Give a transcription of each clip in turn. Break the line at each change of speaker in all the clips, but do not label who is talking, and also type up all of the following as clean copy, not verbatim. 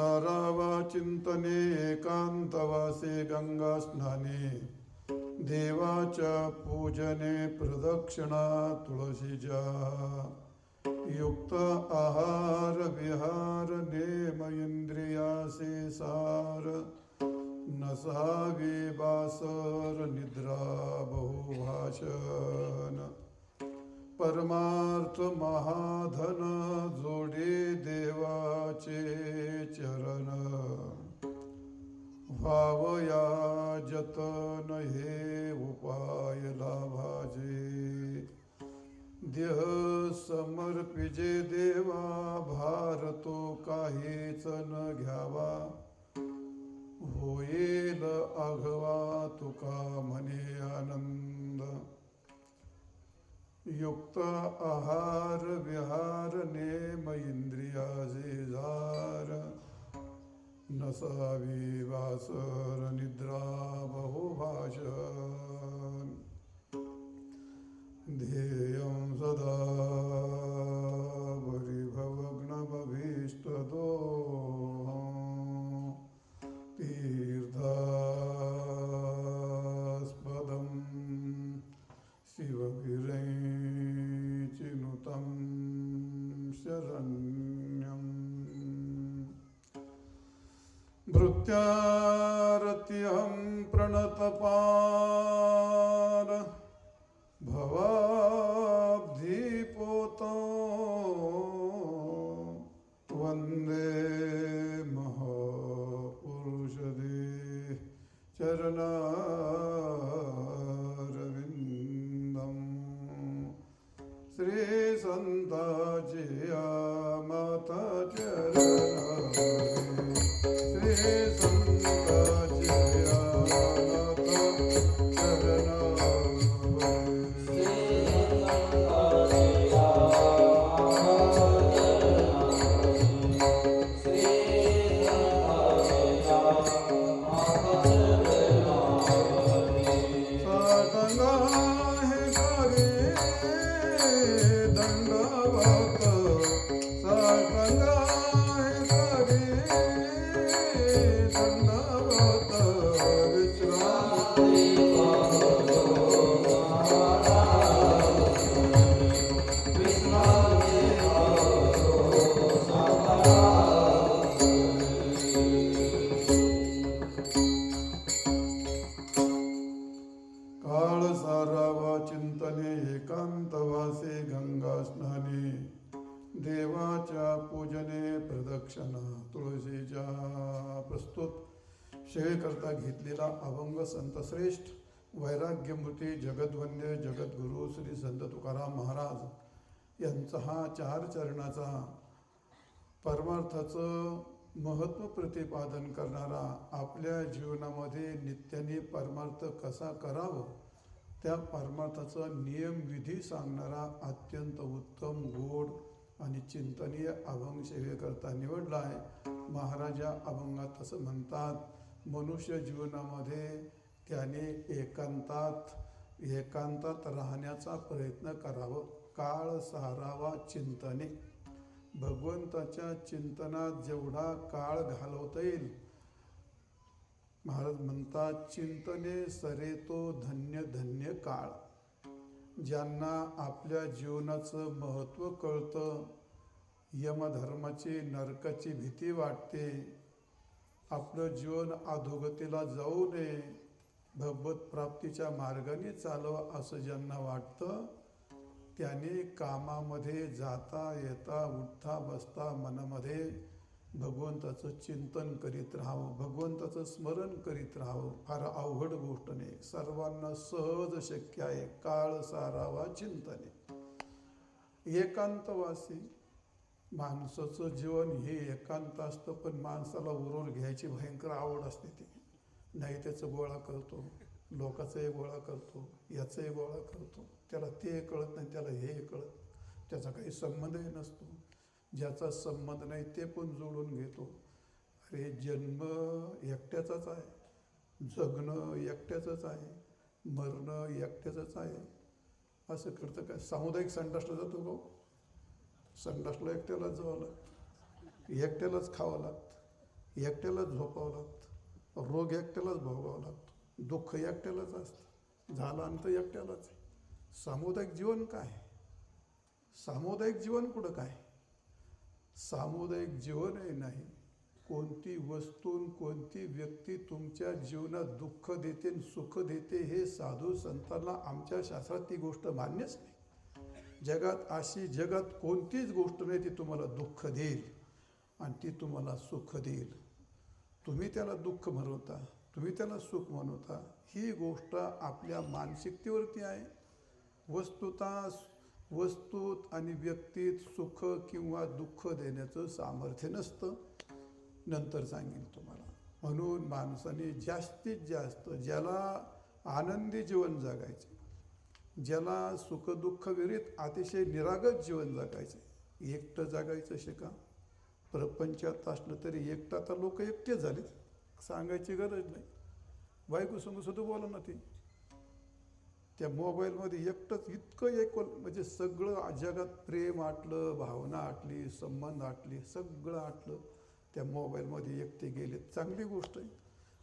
सारावा चिंतने एकांतवासे गंगा स्नाने देवाच्या पूजने प्रदक्षिणा तुळशीच्या युक्त आहार विहार नेम इंद्रियासे सार नसावे बासर निद्रा बहुभाषण परमार्थ महाधन जोडे देवाचे चरण व्हावया जतन हे उपाय लाभाजे देह समर्पिजे देवा भार तो काहीच न घ्यावा होईल आघवा तुका म्हणे आनंद युक्त आहार विहार नेम इंद्रियाचे जार नसावी वासर निद्रा बहुभाषण ध्येयं सदा परिभवग्नमभीष्टदो तीर्थास्पदं शिवगिरैचिनुतं शरण्यं भृत्यारत्यहं प्रणतपाल भवाब्धिपोतो वन्दे महापुरुषदे चरणारविन्दं श्री संताजिया माता चरणारविंद श्री संताजिया माता एकांतवासे गंगा स्नाने देवाच्या पूजने प्रदक्षिणा तुळशीच्या प्रस्तुत सेवेकरता घेतलेला अभंग संतश्रेष्ठ वैराग्यमूर्ती जगद्वंद्य जगद्गुरु श्री संत तुकाराम महाराज यांचा हा चार चरणाचा परमार्थाचं महत्त्व प्रतिपादन करणारा आपल्या जीवनामध्ये नित्याने परमार्थ कसा करावं त्या परमार्थाचा नियम विधी सांगणारा अत्यंत उत्तम गोड आणि चिंतनीय अभंग सेवेकरता निवडला आहे. महाराज या अभंगात असं म्हणतात, मनुष्य जीवनामध्ये त्याने एकांतात राहण्याचा प्रयत्न करावं, काळ सारावा चिंतने. भगवंताच्या चिंतनात जेवढा काळ घालवता येईल, महाराज म्हणतात, चिंतने सरे तो धन्य धन्य काळ. ज्यांना आपल्या जीवनाचं महत्त्व कळतं, यमधर्माची नरकाची भीती वाटते, आपलं जीवन अधोगतीला जाऊ नये, भगवत प्राप्तीच्या मार्गाने चालवा असं ज्यांना वाटतं, त्याने कामामध्ये जाता येता उठता बसता मनामध्ये भगवंताचं चिंतन करीत राहावं, भगवंताचं स्मरण करीत राहावं. फार अवघड गोष्ट नाही, सर्वांना सहज शक्य आहे. काळ सारावा चिंतने. एकांतवासी माणसाचं जीवन हे एकांत असतं, पण माणसाला उरून घ्यायची भयंकर आवड असते. ती नाही त्याचं गोळा करतो, लोकांचाही गोळा करतो, याचाही गोळा करतो, त्याला ते कळत नाही, त्याला हे कळत, त्याचा काही संबंधही नसतो. ज्याचा संबंध नाही ते पण जोडून घेतो. अरे जन्म एकट्याचाच आहे, जगणं एकट्याचंच आहे, मरणं एकट्याचंच आहे. असं करतं काय? सामुदायिक संडासला जातो का? संडासला एकट्यालाच जावं लागतं, एकट्यालाच खावं लागतं. एकट्यालाच झोपावं लागतं, रोग एकट्यालाच भोगावं लागतो, दुःख एकट्यालाच असतं, झालं अंत एकट्यालाच आहे. सामुदायिक जीवन काय? सामुदायिक जीवन कुठं काय? सामुदायिक जीवनही नाही. कोणती वस्तू कोणती व्यक्ती तुमच्या जीवनात दुःख देते सुख देते हे साधू संतांना आमच्या शास्त्रात ती गोष्ट मान्यच नाही. जगात कोणतीच गोष्ट नाही ती तुम्हाला दुःख देईल आणि ती तुम्हाला सुख देईल. तुम्ही त्याला दुःख म्हणवता, तुम्ही त्याला सुख म्हणवता, ही गोष्ट आपल्या मानसिकतेवरती आहे. वस्तूत आणि व्यक्तीत सुख किंवा दुःख देण्याचं सामर्थ्य नसतं. नंतर सांगेन तुम्हाला. म्हणून माणसाने जास्तीत जास्त ज्याला आनंदी जीवन जगायचे, ज्याला सुखदुःख विरहित अतिशय निरागस जीवन जगायचे, एकटं जगायचं शिका. प्रपंचात असलं तरी एकटं, आता लोक एकटे झाले, सांगायची गरज नाही. बायको संग सुद्धा बोला ना, ती त्या मोबाईलमध्ये एकटंच इतकं म्हणजे सगळं जगात प्रेम आटलं, भावना आटली, संबंध आटली, सगळं आटलं त्या मोबाईलमध्ये एकटे गेले. चांगली गोष्ट आहे.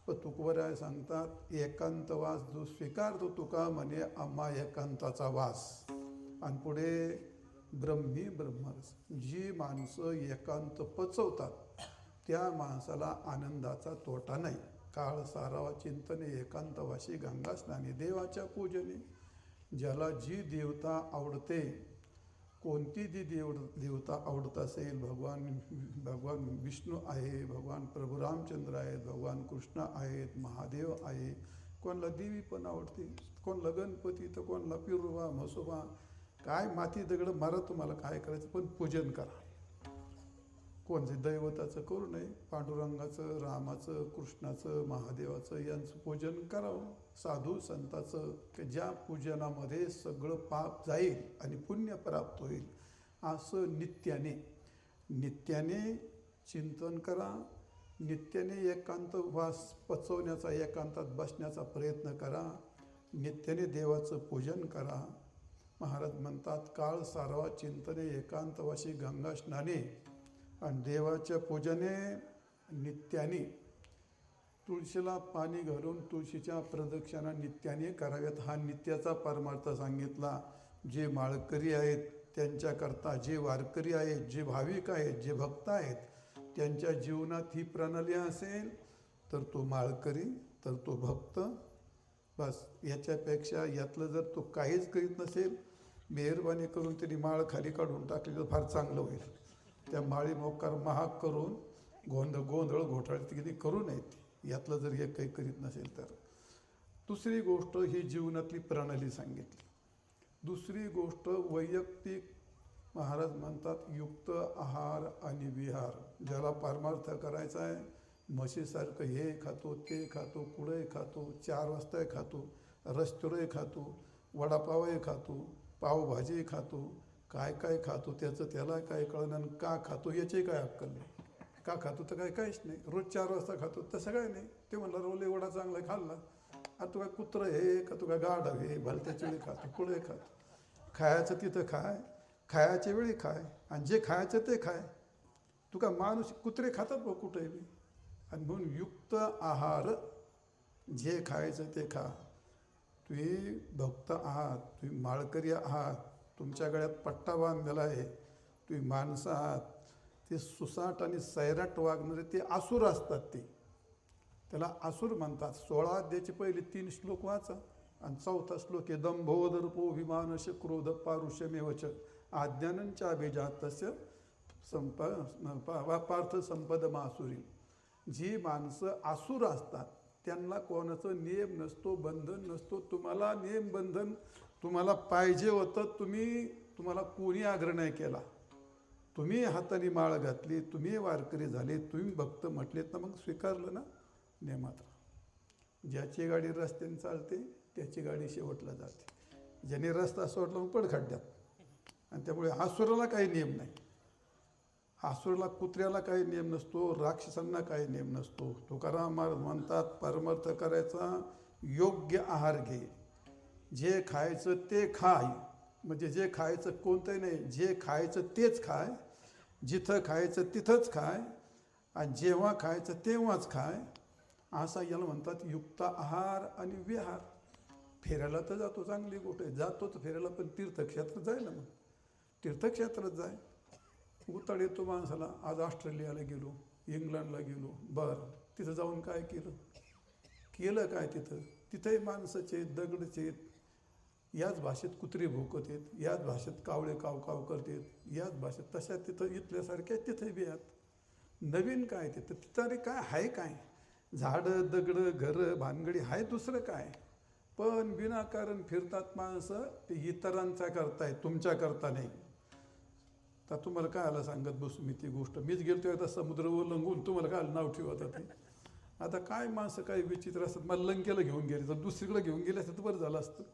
पण तुकोबराय सांगतात, एकांतवास जो स्वीकारतो तुका म्हणे आम्हा एकांताचा वास. आणि पुढे ब्रह्मी ब्रह्मरस. जी माणसं एकांत पचवतात त्या माणसाला आनंदाचा तोटा नाही. काळ सारावा चिंतने एकांतवासी गंगा स्नानी देवाच्या पूजने. ज्याला जी देवता आवडते, कोणती जी देवता आवडत असेल, भगवान विष्णू आहे, भगवान प्रभू रामचंद्र आहेत, भगवान कृष्ण आहेत, महादेव आहे, कोणाला देवी पण आवडते, कोणाला गणपती, तर कोणाला पिरुबा म्हसोबा, काय माती दगड मारा, तुम्हाला काय करायचं, पण पूजन करा. कोणते दैवताचं करू नये, पांडुरंगाचं, रामाचं, कृष्णाचं, महादेवाचं यांचं पूजन करावं. साधू संताचं, की ज्या पूजनामध्ये सगळं पाप जाईल आणि पुण्य प्राप्त होईल, असं नित्याने चिंतन करा. नित्याने एकांतवास पचवण्याचा, एकांतात बसण्याचा प्रयत्न करा. नित्याने देवाचं पूजन करा. महाराज म्हणतात, काळ सारवा चिंतने एकांतवासी गंगा स्नाने. आणि देवाच्या पूजने नित्याने तुळशीला पाणी घालून तुळशीच्या प्रदक्षिणा नित्याने कराव्यात. हा नित्याचा परमार्थ सांगितला. जे माळकरी आहेत त्यांच्याकरता, जे वारकरी आहेत, जे भाविक आहेत, जे भक्त आहेत, त्यांच्या जीवनात ही प्रणाली असेल तर तो माळकरी, तर तो भक्त. बस याच्यापेक्षा यातलं जर तो काहीच करीत नसेल, मेहरबानी करून त्यांनी माळ खाली काढून टाकली तर फार चांगलं होईल. त्या माळी मोकार महाग करून गोंधळ घोटाळे किती करू नयेत, यातलं जर हे काही करीत नसेल तर. दुसरी गोष्ट ही जीवनातली प्रणाली सांगितली. दुसरी गोष्ट वैयक्तिक, महाराज म्हणतात युक्त आहार आणि विहार. ज्याला परमार्थ करायचा आहे, म्हशीसारखं हे खातो, ते खातो, कुडे खातो, 4 वाजता खातो, रस्त्यावरही खातो, वडापावही खातो, पावभाजी खातो, काय खातो त्याचं त्याला काय कळणार. का खातो याची काय अक्कल नाही. का खातो तर काहीच नाही. रोज 4 वाजता खातो तसं काय नाही. ते म्हणलं रोले वडा चांगला खाल्ला, आता तू काय कुत्रं हे का, तू काय गाढव हे, भलत्याच्या वेळी खातो, कुठे खातो. खायचं तिथं खाय, खायच्या वेळी खाय, आणि जे खायचं ते खाय. तू का माणूस, कुत्रे खातात बघ कुठेही. आणि म्हणून युक्त आहार, जे खायचं ते खा. तुम्ही भक्त आहात, तुम्ही माळकरी आहात, तुमच्या गळ्यात पट्टा बांधलेला आहे, तुम्ही माणसं आहात. ते सुसाट आणि सैराट वागणारे ते असुर असतात. त्याला असुर म्हणतात. 16 अध्यायाचे पहिले 3 श्लोक वाचा आणि 4था श्लोक आहे दंभोदर्पो विमानश क्रोध पारुष्यमेवच आज्ञानंच्या अभिजातस्य पार्थ संपदमासुरी. जी माणसं असुर असतात त्यांना कोणाचं नियम नसतो, बंधन नसतो. तुम्हाला नियम बंधन तुम्हाला पाहिजे होतं, तुम्हाला कोणी आग्रह नाही केला. तुम्ही हाताने माळ घातली, तुम्ही वारकरी झाले, तुम्ही भक्त म्हटलेत ना, मग स्वीकारलं ना नियमात. ज्याची गाडी रस्त्याने चालते त्याची गाडी शेवटला जाते. ज्याने रस्ता सोडला मग पड खड्ड्यात. आणि त्यामुळे आसुराला काही नियम नाही. आसुराला, कुत्र्याला काही नियम नसतो, राक्षसांना काही नियम नसतो. तुकाराम महाराज म्हणतात, परमार्थ करायचा योग्य आहार घे. जे खायचं ते खाय, म्हणजे जे खायचं कोणतंही नाही, जे खायचं तेच खाय, जिथं खायचं तिथंच खाय. आणि जेव्हा खायचं तेव्हाच खाय, असा याला म्हणतात युक्त आहार आणि विहार. फिरायला तर जातो, चांगली गोष्ट आहे, जातो तर फिरायला, पण तीर्थक्षेत्रात जाय ना, मग तीर्थक्षेत्रात जाय. उताळ येतो माणसाला, आज ऑस्ट्रेलियाला गेलो, इंग्लंडला गेलो, बरं तिथं जाऊन काय केलं काय तिथंही माणसाचे दगडचे, याच भाषेत कुत्री भोकत आहेत, याच भाषेत कावळे काव करतात, याच भाषेत तशा तिथं इथल्यासारख्या तिथे बी आहेत. नवीन काय तिथं अरे काय आहे, काय झाडं दगडं घरं भानगडी आहे, दुसरं काय. पण विनाकारण फिरतात माणसं, ते इतरांचा करताय, तुमच्या करता नाही. तर तुम्हाला काय आला सांगत बसू मी ती गोष्ट. मीच गेलतो एकदा समुद्र ओलंघून, तुम्हाला काय नाव ठेवत ते. आता काय माणसं काय विचित्र असतात. मला लंकेला घेऊन गेले, तर दुसरीकडे घेऊन गेले असतं तर बरं झालं असतं.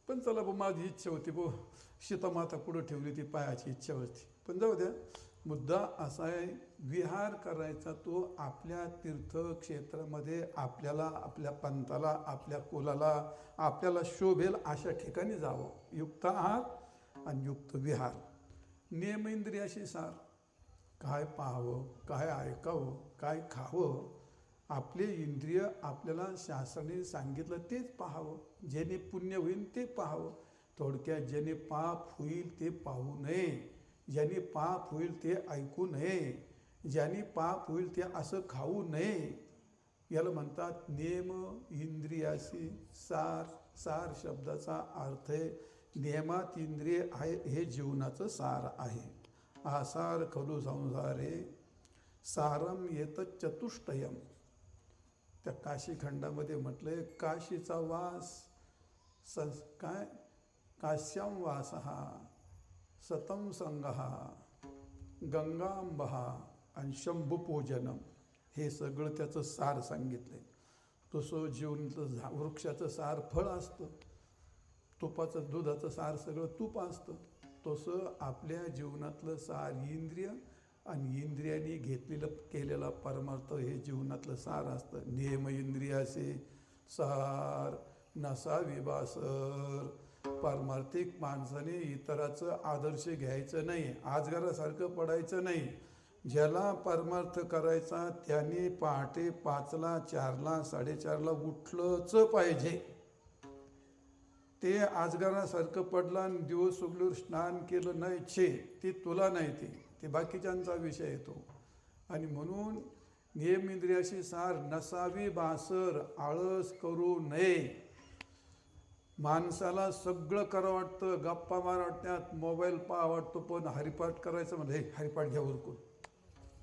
पण चला माझी इच्छा होती सीतामाता पुढं ठेवली, ती पायाची इच्छा होती. पण जाऊ द्या, मुद्दा असा आहे, विहार करायचा तो आपल्या तीर्थक्षेत्रामध्ये, आपल्याला, आपल्या पंथाला, आपल्या कुलाला, आपल्याला शोभेल अशा ठिकाणी जावं. युक्त आहार आणि युक्त विहार. नियमेंद्रियाशी सार. काय पाहावं, काय ऐकावं, काय खावं, आपले इंद्रिय आपल्याला शास्त्राने सांगितलं तेच पाहावं. ज्याने पुण्य होईल ते पाहावं. थोडक्यात ज्याने पाप होईल ते पाहू नये, ज्याने पाप होईल ते ऐकू नये, ज्याने पाप होईल ते असं खाऊ नये. याला म्हणतात नियम इंद्रियाशी सार. सार शब्दाचा अर्थ आहे नियमात इंद्रिय आहे, हे जीवनाचं सार आहे. आसार खलु संसारे सारम येत चतुष्टयम. त्या काशीखंडामध्ये म्हटलंय, काशीचा वास काय, काश्याम वास सतम संग गंगांबः आणि शंभुपूजनम, हे सगळं त्याचं सार सांगितलंय. तसं जीवनातलं वृक्षाचं सार फळ असतं, तुपाचं दुधाचं सार सगळं तूप असतं. तसं आपल्या जीवनातलं सार इंद्रिय आणि इंद्रियाने केलेला परमार्थ हे जीवनातलं सार असतं. नियम इंद्रियाचे सार नसावी बासर. पारमार्थिक माणसाने इतराचं आदर्श घ्यायचं नाही, आजगारासारखं पडायचं नाही. ज्याला परमार्थ करायचा त्याने पहाटे 5ला 4ला 4:30ला उठलंच पाहिजे. ते आजगारासारखं पडलं आणि दिवस उगल्यावर स्नान केलं नाही, ते तुला नाही, ते बाकीच्यांचा विषय येतो. आणि म्हणून नियम इंद्रियाशी सार नसावी बासर. आळस करू नये. माणसाला सगळं करावं वाटतं, गप्पा मारा वाटतात, मोबाईल पाहा वाटतो, पण हरिपाठ करायचं म्हणजे हे हरिपाठ घ्या उरकून,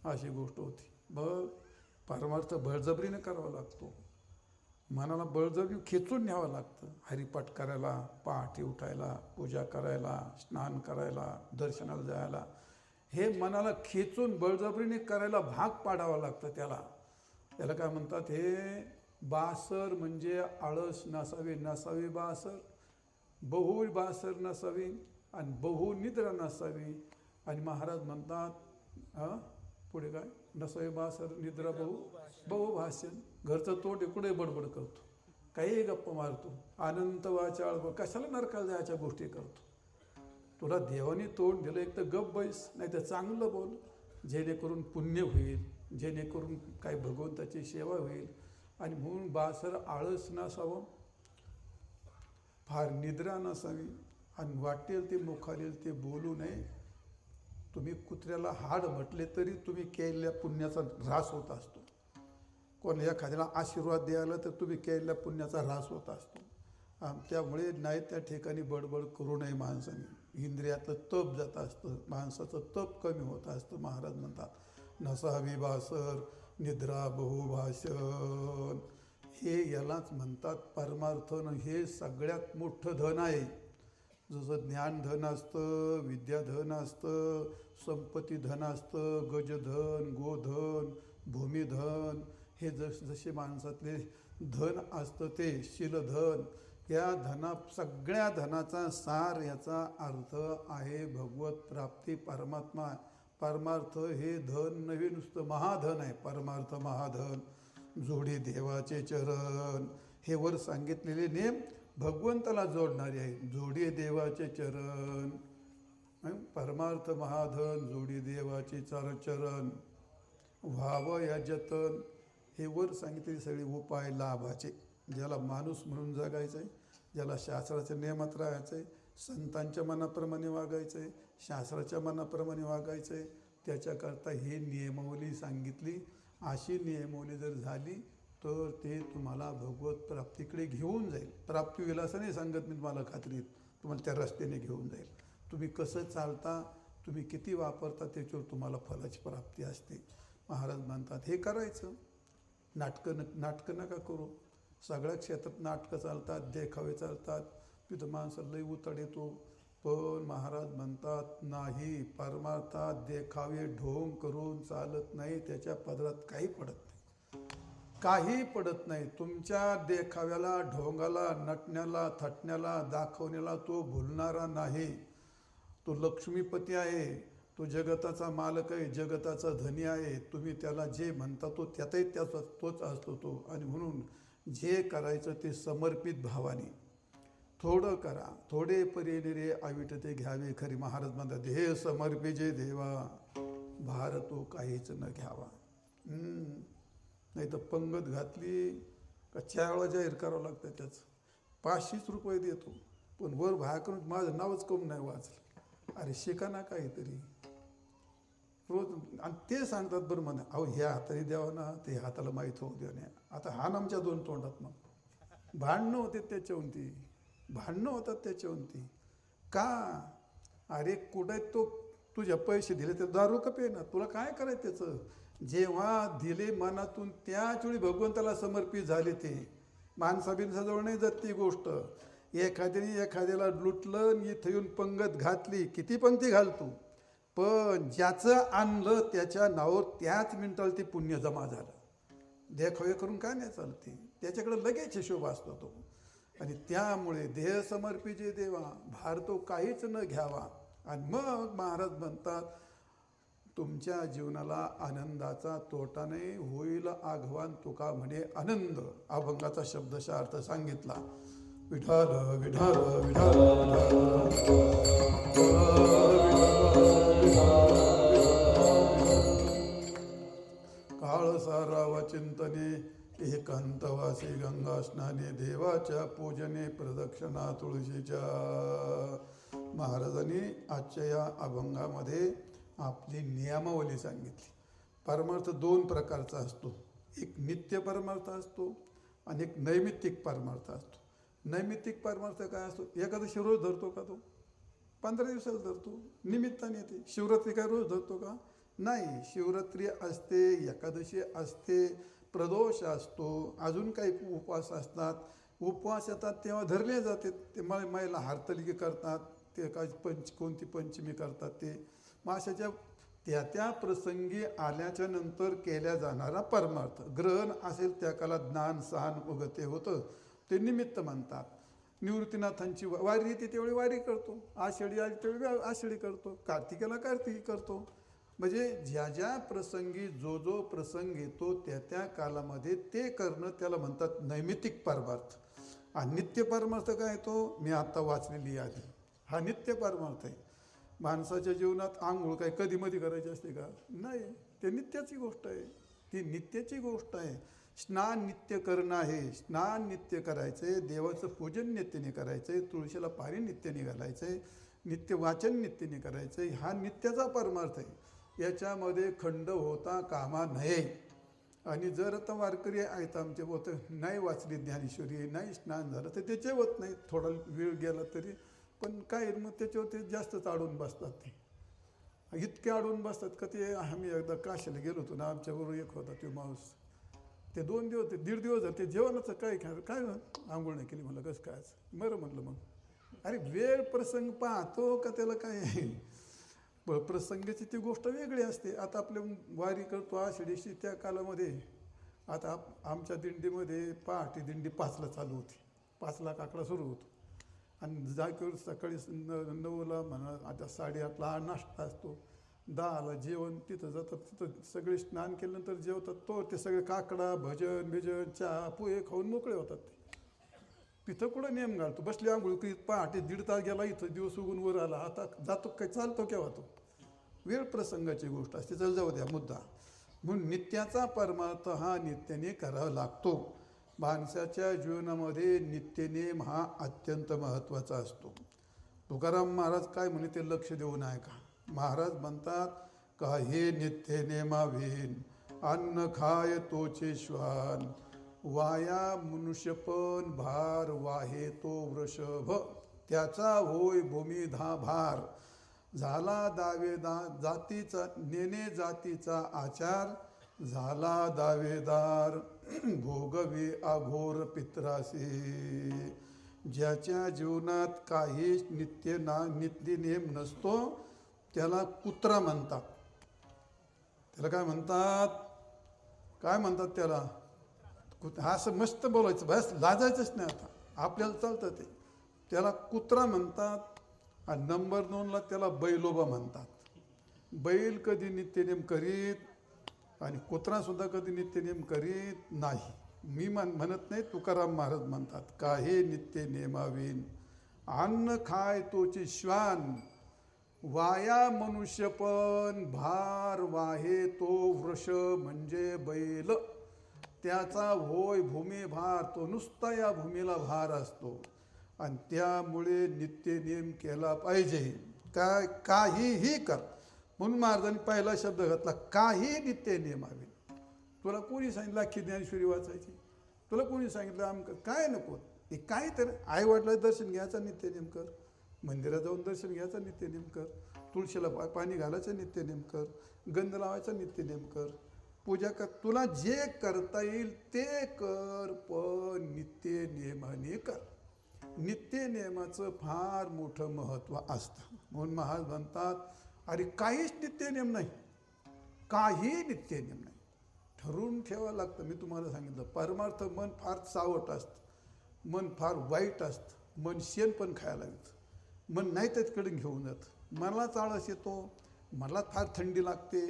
अशी गोष्ट होती. बघ, परमार्थ बळजबरीने करावा लागतो. मनाला बळजबरी खेचून न्यावं लागतं. हरिपाठ करायला, पहाटे उठायला, पूजा करायला, स्नान करायला, दर्शनाला जायला, हे मनाला खेचून बळजबरीने करायला भाग पाडावं लागतं. त्याला काय म्हणतात, हे बासर म्हणजे आळस नसावी. नसावी बासर, बहु बासर नसावी आणि बहु निद्रा नसावी. आणि महाराज म्हणतात पुढे काय, नसावी बासर निद्रा बहु भाषण. घरचं तोट कुठे बडबड करतो, काही गप्पा मारतो, अनंत वाचाळ, कशाला नरकाला जायच्या गोष्टी करतो. तुला देवाने तोंड दिलं, एक तर गप बैस, नाही तर चांगलं बोल, जेणेकरून पुण्य होईल, जेणेकरून काही भगवंताची सेवा होईल. आणि म्हणून बासर आळस नसावं, फार निद्रा नसावी, आणि वाटेल ते मुखालेल ते बोलू नये. तुम्ही कुत्र्याला हाड म्हटले तरी तुम्ही केलेल्या पुण्याचा ऱ्हास होत असतो. कोण एखाद्याला आशीर्वाद द्यायला तर तुम्ही केलेल्या पुण्याचा ऱ्हास होत असतो. त्यामुळे नाही त्या ठिकाणी बडबड करू नये माणसाने. इंद्रियातलं तप जात असतं, माणसाचं तप कमी होत असतं. महाराज म्हणतात नसावी बासर निद्रा बहुभाषण. हे यालाच म्हणतात परमार्थन. हे सगळ्यात मोठं धन आहे. जसं ज्ञानधन असतं, विद्याधन असतं, संपत्ती धन असतं, गजधन, गोधन, भूमिधन, हे जसे माणसातले धन असतं ते शीलधन. या सगळ्या धनाचा सार, याचा अर्थ आहे भगवत प्राप्ती, परमात्मा. परमार्थ हे धन नव्हे, नुसतं महाधन आहे. परमार्थ महाधन, जोडी देवाचे चरण. हे वर सांगितलेले नेम भगवंताला जोडणारे आहे. जोडी देवाचे चरण, परमार्थ महाधन, जोडी देवाचे चरण. व्हावं या जतन, हे वर सांगितलेले सगळे उपाय लाभाचे. ज्याला माणूस म्हणून जगायचं आहे, ज्याला शास्त्राच्या नियमात राहायचं आहे, संतांच्या मनाप्रमाणे वागायचं आहे, शास्त्राच्या मनाप्रमाणे वागायचं आहे, त्याच्याकरता हे नियमावली सांगितली. अशी नियमावली जर झाली तर ते तुम्हाला भगवत प्राप्तीकडे घेऊन जाईल. प्राप्ती होईल असं नाही सांगत मी तुम्हाला, खात्रीत तुम्हाला त्या रस्त्याने घेऊन जाईल. तुम्ही कसं चालता, तुम्ही किती वापरता, त्याच्यावर तुम्हाला फलाची प्राप्ती असते. महाराज म्हणतात हे करायचं. नाटकं नका करू. सगळ्या क्षेत्रात नाटकं चालतात, देखावे चालतात, तिथं माणसाला लई उताड येतो. पण महाराज म्हणतात नाही, परमार्थात देखावे ढोंग करून चालत नाही. त्याच्या पदरात काही पडत नाही, काही पडत नाही. तुमच्या देखाव्याला, ढोंगाला, नटण्याला, थटण्याला, दाखवण्याला तो भुलणारा नाही. तो लक्ष्मीपती आहे, तो जगताचा मालक आहे, जगताचा धनी आहे. तुम्ही त्याला जे म्हणता तो त्यातही त्याचा तोच असतो तो. आणि म्हणून जे करायचं ते समर्पित भावाने थोडं करा. थोडे परीने रे आविटते घ्यावे खरी. महाराज म्हणतात हे समर्पिजे देवा, भार तो काहीच न घ्यावा. नाही तर पंगत घातली का 4 वेळा जाहीर करावं लागतं. त्याचं 500 रुपये देतो, पण वर बाहेर करून माझं नावच कमी नाही वाचलं. अरे शिका ना काहीतरी रोज. आणि ते सांगतात बरं म्हणा, अहो ह्या हाताने द्यावं ना, ते हाताला माहीत होऊ द्या नाही. आता हा आमच्या 2 तोंडात मग भांडणं होते त्याच्यावरती, भांडणं होतात त्याच्यावरती. का? अरे कुठे तो तुझ्या पैसे दिले ते दारू का पे ना, तुला काय करायचं त्याचं? जेव्हा दिले मनातून त्याच वेळी भगवंताला समर्पित झाले. ते माणसाबिनसाजवळ नाही जात ती गोष्ट. एखाद्याने एखाद्याला लुटलं, इथं येऊन पंगत घातली, किती पंक्ती घालतो, पण ज्याचं आणलं त्याच्या नावावर त्याच मिनिटाला ते पुण्य जमा झालं. देखावे करून काय नाही चालते, त्याच्याकडे लगेच हिशोब असतो तो. आणि त्यामुळे देह समर्पिजे देवा, भार तो काहीच न घ्यावा. आणि मग महाराज म्हणतात तुमच्या जीवनाला आनंदाचा तोटा नाही, होईल आघवान तुका म्हणे आनंद. अभंगाचा शब्दशः अर्थ सांगितला. विठाल विठाल विठाल काळ सारावा चिंतने, एकांतवासी गंगा स्नाने, देवाच्या पूजने प्रदक्षिणा तुळशीच्या. महाराजांनी आजच्या या अभंगामध्ये आपली नियमावली सांगितली. परमार्थ 2 प्रकारचा असतो. एक नित्य परमार्थ असतो आणि एक नैमित्तिक परमार्थ असतो. नैमित्तिक परमार्थ काय असतो? एकादशी रोज धरतो का तो? 15 दिवसाला धरतो, निमित्ताने येते. शिवरात्री काय रोज धरतो का? नाही. शिवरात्री असते, एकादशी असते, प्रदोष असतो, अजून काही उपवास असतात. उपवास येतात तेव्हा धरले जाते. ते महिला हरतालिका करतात, ते काय कोणती पंचमी करतात ते. मग अशाच्या त्या प्रसंगी आल्याच्या नंतर केल्या जाणारा परमार्थ. ग्रहण असेल त्या काळात ज्ञान सहान उगते होतं, ते निमित्त म्हणतात. निवृत्तीनाथांची वारी येते त्यावेळी वारी करतो, आषाढी आली त्यावेळी आषाढी करतो, कार्तिकेला कार्तिकी करतो. म्हणजे ज्या ज्या प्रसंगी जो प्रसंग येतो त्या कालामध्ये ते करणं, त्याला म्हणतात नैमित्तिक परमार्थ. आणि नित्य परमार्थ काय तो? मी आता वाचलेली यादी, हा नित्य परमार्थ आहे. माणसाच्या जीवनात आंघोळ काय कधी मध्ये करायची असते का? नाही. ते नित्याची गोष्ट आहे, ती नित्याची गोष्ट आहे. स्नान नित्य करणं आहे, स्नान नित्य करायचंय, देवाचं पूजन नित्याने करायचंय, तुळशीला पाणी नित्याने घालायचंय, नित्य वाचन नित्याने करायचंय. हा नित्याचा परमार्थ आहे. याच्यामध्ये खंड होता कामा नये. आणि जर आता वारकरी आहेत आमचे होतं, नाही वाचली ज्ञानेश्वरी, नाही स्नान झालं, तर त्याचे होत नाही. थोडा वेळ गेला तरी पण काय मग त्याच्यावर ते जास्तच अडून बसतात. ते इतके अडून बसतात का ते. आम्ही एकदा काशीला गेलो होतो ना, आमच्याबरोबर एक होता तो माणूस, ते 2 दिवस, ते 1.5 दिवस झाले, ते जेवणाचं काय काय आंघोळ नाही केली. म्हणलं कसं काय? बरं म्हटलं मग. अरे वेळ प्रसंग पाहतो का त्याला काय आहे? प्रसंगाची ती गोष्ट वेगळी असते. आता आपल्या वारी करतो आषाढीची, त्या कालामध्ये आता आमच्या दिंडीमध्ये पहाटे दिंडी 5ला चालू होती, 5ला काकडा सुरू होतो. आणि जागेवर सकाळी 9ला म्हणा, आता 8:30ला नाश्ता असतो, 10ला जेवण. तिथं जातात, तिथं सगळे स्नान केल्यानंतर जेवतात. तो ते सगळे काकडा भजन बिजन चहा पोहे खाऊन मोकळे होतात. ते तिथं कुठं नेम घालतो? बसली आंघोळ की पहाटे 1.5 तास गेला, इथं दिवस उगून वर आला, आता जातो काय? चालतो केव्हा तो? वेळ प्रसंगाची गोष्ट असते. चल जाऊ द्या मुद्दा. म्हणून नित्याचा परमार्थ हा नित्याने करावा लागतो. माणसाच्या जीवनामध्ये नित्यनेम हा अत्यंत महत्त्वाचा असतो. तुकाराम महाराज काय म्हणे ते लक्ष देऊन ऐका. महाराज म्हणतात का हे नित्यनेमावीन अन्न खाय तोचे श्वान, वाया मनुष्यपण भार वाहे तो वृषभ, त्याचा होय भूमिधा भार, झाला जातीचा नेने जातीचा आचार, झाला दावेदार भोगवे अघोर पित्रासे. ज्याच्या जीवनात काहीच नित्यनेम नसतो त्याला कुत्रा म्हणतात. त्याला काय म्हणतात? काय म्हणतात त्याला? असं मस्त बोलायचं, बस लाजायचंच नाही. आता आपल्याला चालतं ते. त्याला कुत्रा म्हणतात. आणि नंबर 2ला त्याला बैलोबा म्हणतात. बैल कधी नित्यनेम करीत आणि कुत्रासुद्धा कधी नित्यनेम करीत नाही. मी म्हणत नाही, तुकाराम महाराज म्हणतात का हे नित्यनेमावीन अन्न खाय तोचे श्वान, वाया मनुष्यपण भार वाहे तो वृष, म्हणजे बैल, त्याचा होय भूमिभार, तो नुसता या भूमीला भार असतो. आणि त्यामुळे नित्यनेम केला पाहिजे. काय काहीही कर, म्हणून महाराजांनी पहिला शब्द घातला, काही नित्यनेमावीन. तुला कोणी सांगितलं अख्खी ज्ञानेश्वरी वाचायची? तुला कोणी सांगितलं आमक काय नको? हे काय तर आईवडिलाचं दर्शन घ्यायचं नित्यनेम कर, मंदिरात जाऊन दर्शन घ्यायचं नित्यनेम कर, तुळशीला पाणी घालायचं नित्यनेम कर, गंध लावायचा नित्यनेम कर, पूजा कर. तुला जे करता येईल ते कर, पण नित्यनेमाने कर. नित्यनेमाचं फार मोठं महत्त्व असतं. म्हणून महाराज म्हणतात अरे काहीच नित्यनेम नाही, काही नित्यनेम नाही. ठरवून ठेवावं लागतं. मी तुम्हाला सांगितलं परमार्थ मन फार चावट असतं, मन फार वाईट असतं, मन शेण पण खायला लागतं, मन नाही त्याच्याकडे घेऊन जातं. मलाच आळस येतो, मला फार थंडी लागते,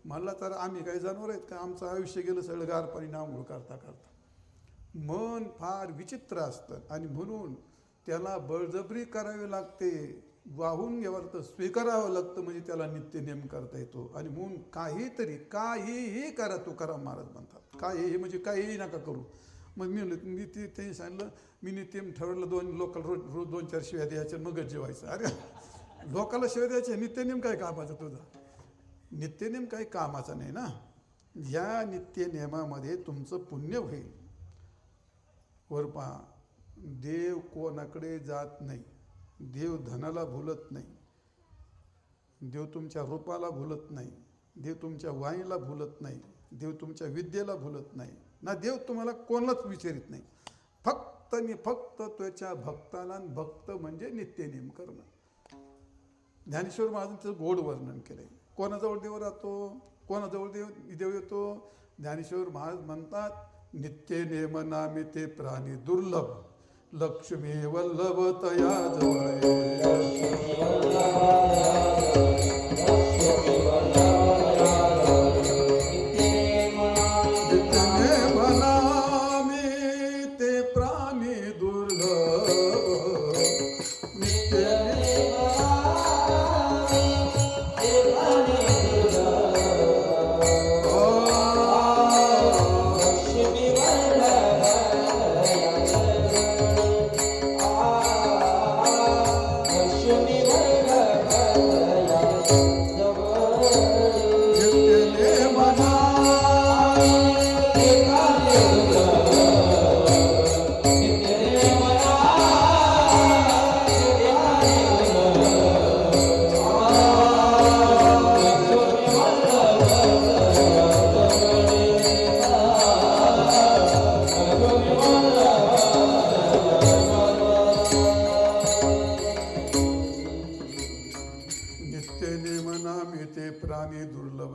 मला तर आम्ही काही जनावर आहेत का? आमचं आयुष्य गेलं सगळं गार पाणी आंघोळ करता करता. मन फार विचित्र असतं आणि म्हणून त्याला बळजबरी करावी लागते, वाहून घ्यावं लागतं, स्वीकारावं लागतं, म्हणजे त्याला नित्यनेम करता येतो. आणि म्हणून काहीही करा, तुकाराम महाराज म्हणतात. काहीही म्हणजे काहीही नका करू. मग मी ते सांगितलं, मी नित्यनेम ठरवलं, लोकांना रोज 2-4 शिव्या द्यायच्या, मगच जेवायचं. अरे लोकाला शिव्या द्यायचे, नित्यनेम काय कामाचा तुझा? नित्यनेम काही कामाचा नाही ना. या नित्यनेमामध्ये तुमचं पुण्य होईल. वर पहा, देव कोणाकडे जात नाही, देव धनाला भुलत नाही, देव तुमच्या रूपाला भुलत नाही, देव तुमच्या वाणीला भुलत नाही, देव तुमच्या विद्येला भुलत नाही ना. देव तुम्हाला कोणालाच विचारित नाही. फक्त आणि फक्त त्याच्या भक्ताला, भक्त म्हणजे नित्यनेम करणं. ज्ञानेश्वर महाराजांचं गोड वर्णन केलंय. कोणाजवळ देव राहतो, कोणाजवळ देव येतो? ज्ञानेश्वर महाराज म्हणतात नित्यनेम नामे ते प्राणी दुर्लभ, लक्ष्मी वल्लभ तया जवळ.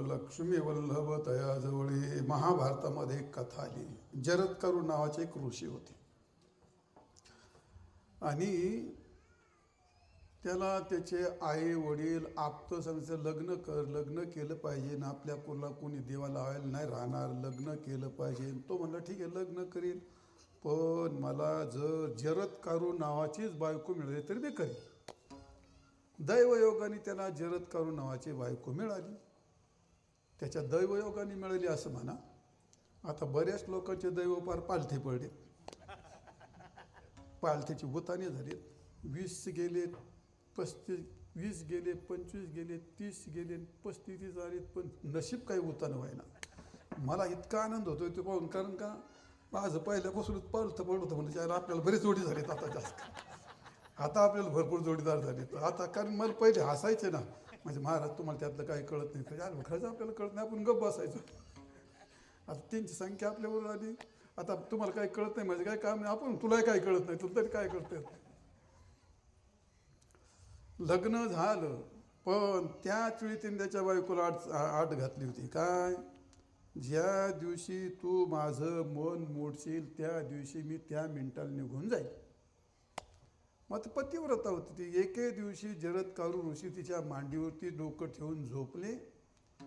लक्ष्मी वल्लभ तयाजवळी. महाभारतामध्ये एक कथा आली. जरत्कारू नावाचे एक ऋषी होते आणि त्याला त्याचे आई वडील आप्त सांगितलं लग्न केलं पाहिजे ना, आपल्या कुला कोणी देवा लावायला नाही राहणार, लग्न केलं पाहिजे. तो म्हणला ठीक आहे लग्न करीन, पण मला जर जरत्कारू नावाचीच बायको मिळाली तरी मी करीन. दैवयोगाने त्याला जरत्कारू नावाची बायको मिळाली. त्याच्या दैवयोगाने मिळाली असं म्हणा. आता बऱ्याच लोकांचे दैव पार पालथे पडले, पालथीची उताने झालीत. 20 गेले, 35, 20 गेले, 25 गेले, 30 गेले, 35 आलेत, पण नशीब काही उतानं व्हायना. मला इतका आनंद होतो ते पाहून, कारण का माझं पहिल्यापासूनच पालथं पडत होतं. म्हणजे आपल्याला बरेच जोडी झालेत आता जास्त, आता आपल्याला भरपूर जोडीदार झालेत आता. कारण मला पहिले हसायचे ना, म्हणजे महाराज तुम्हाला त्यातलं काही कळत नाही. यार खरंच आपल्याला कळत नाही, आपण गप्प बसायचं. आता त्यांची संख्या आपल्याबरोबर आली. आता तुम्हाला काही कळत नाही म्हणजे काय काम नाही, आपण तुलाही काही कळत नाही, तुला तरी काय कळतं. लग्न झालं, पण त्याच वेळी त्यांनी त्याच्या बायकोला आट घातली होती. काय? ज्या दिवशी तू माझं मन मोडशील त्या दिवशी मी त्या मिनिटाला निघून जाईल. मग ती पतिव्रता होती ती. एके दिवशी जरत्कारू ऋषी तिच्या मांडीवरती डोकं ठेवून झोपले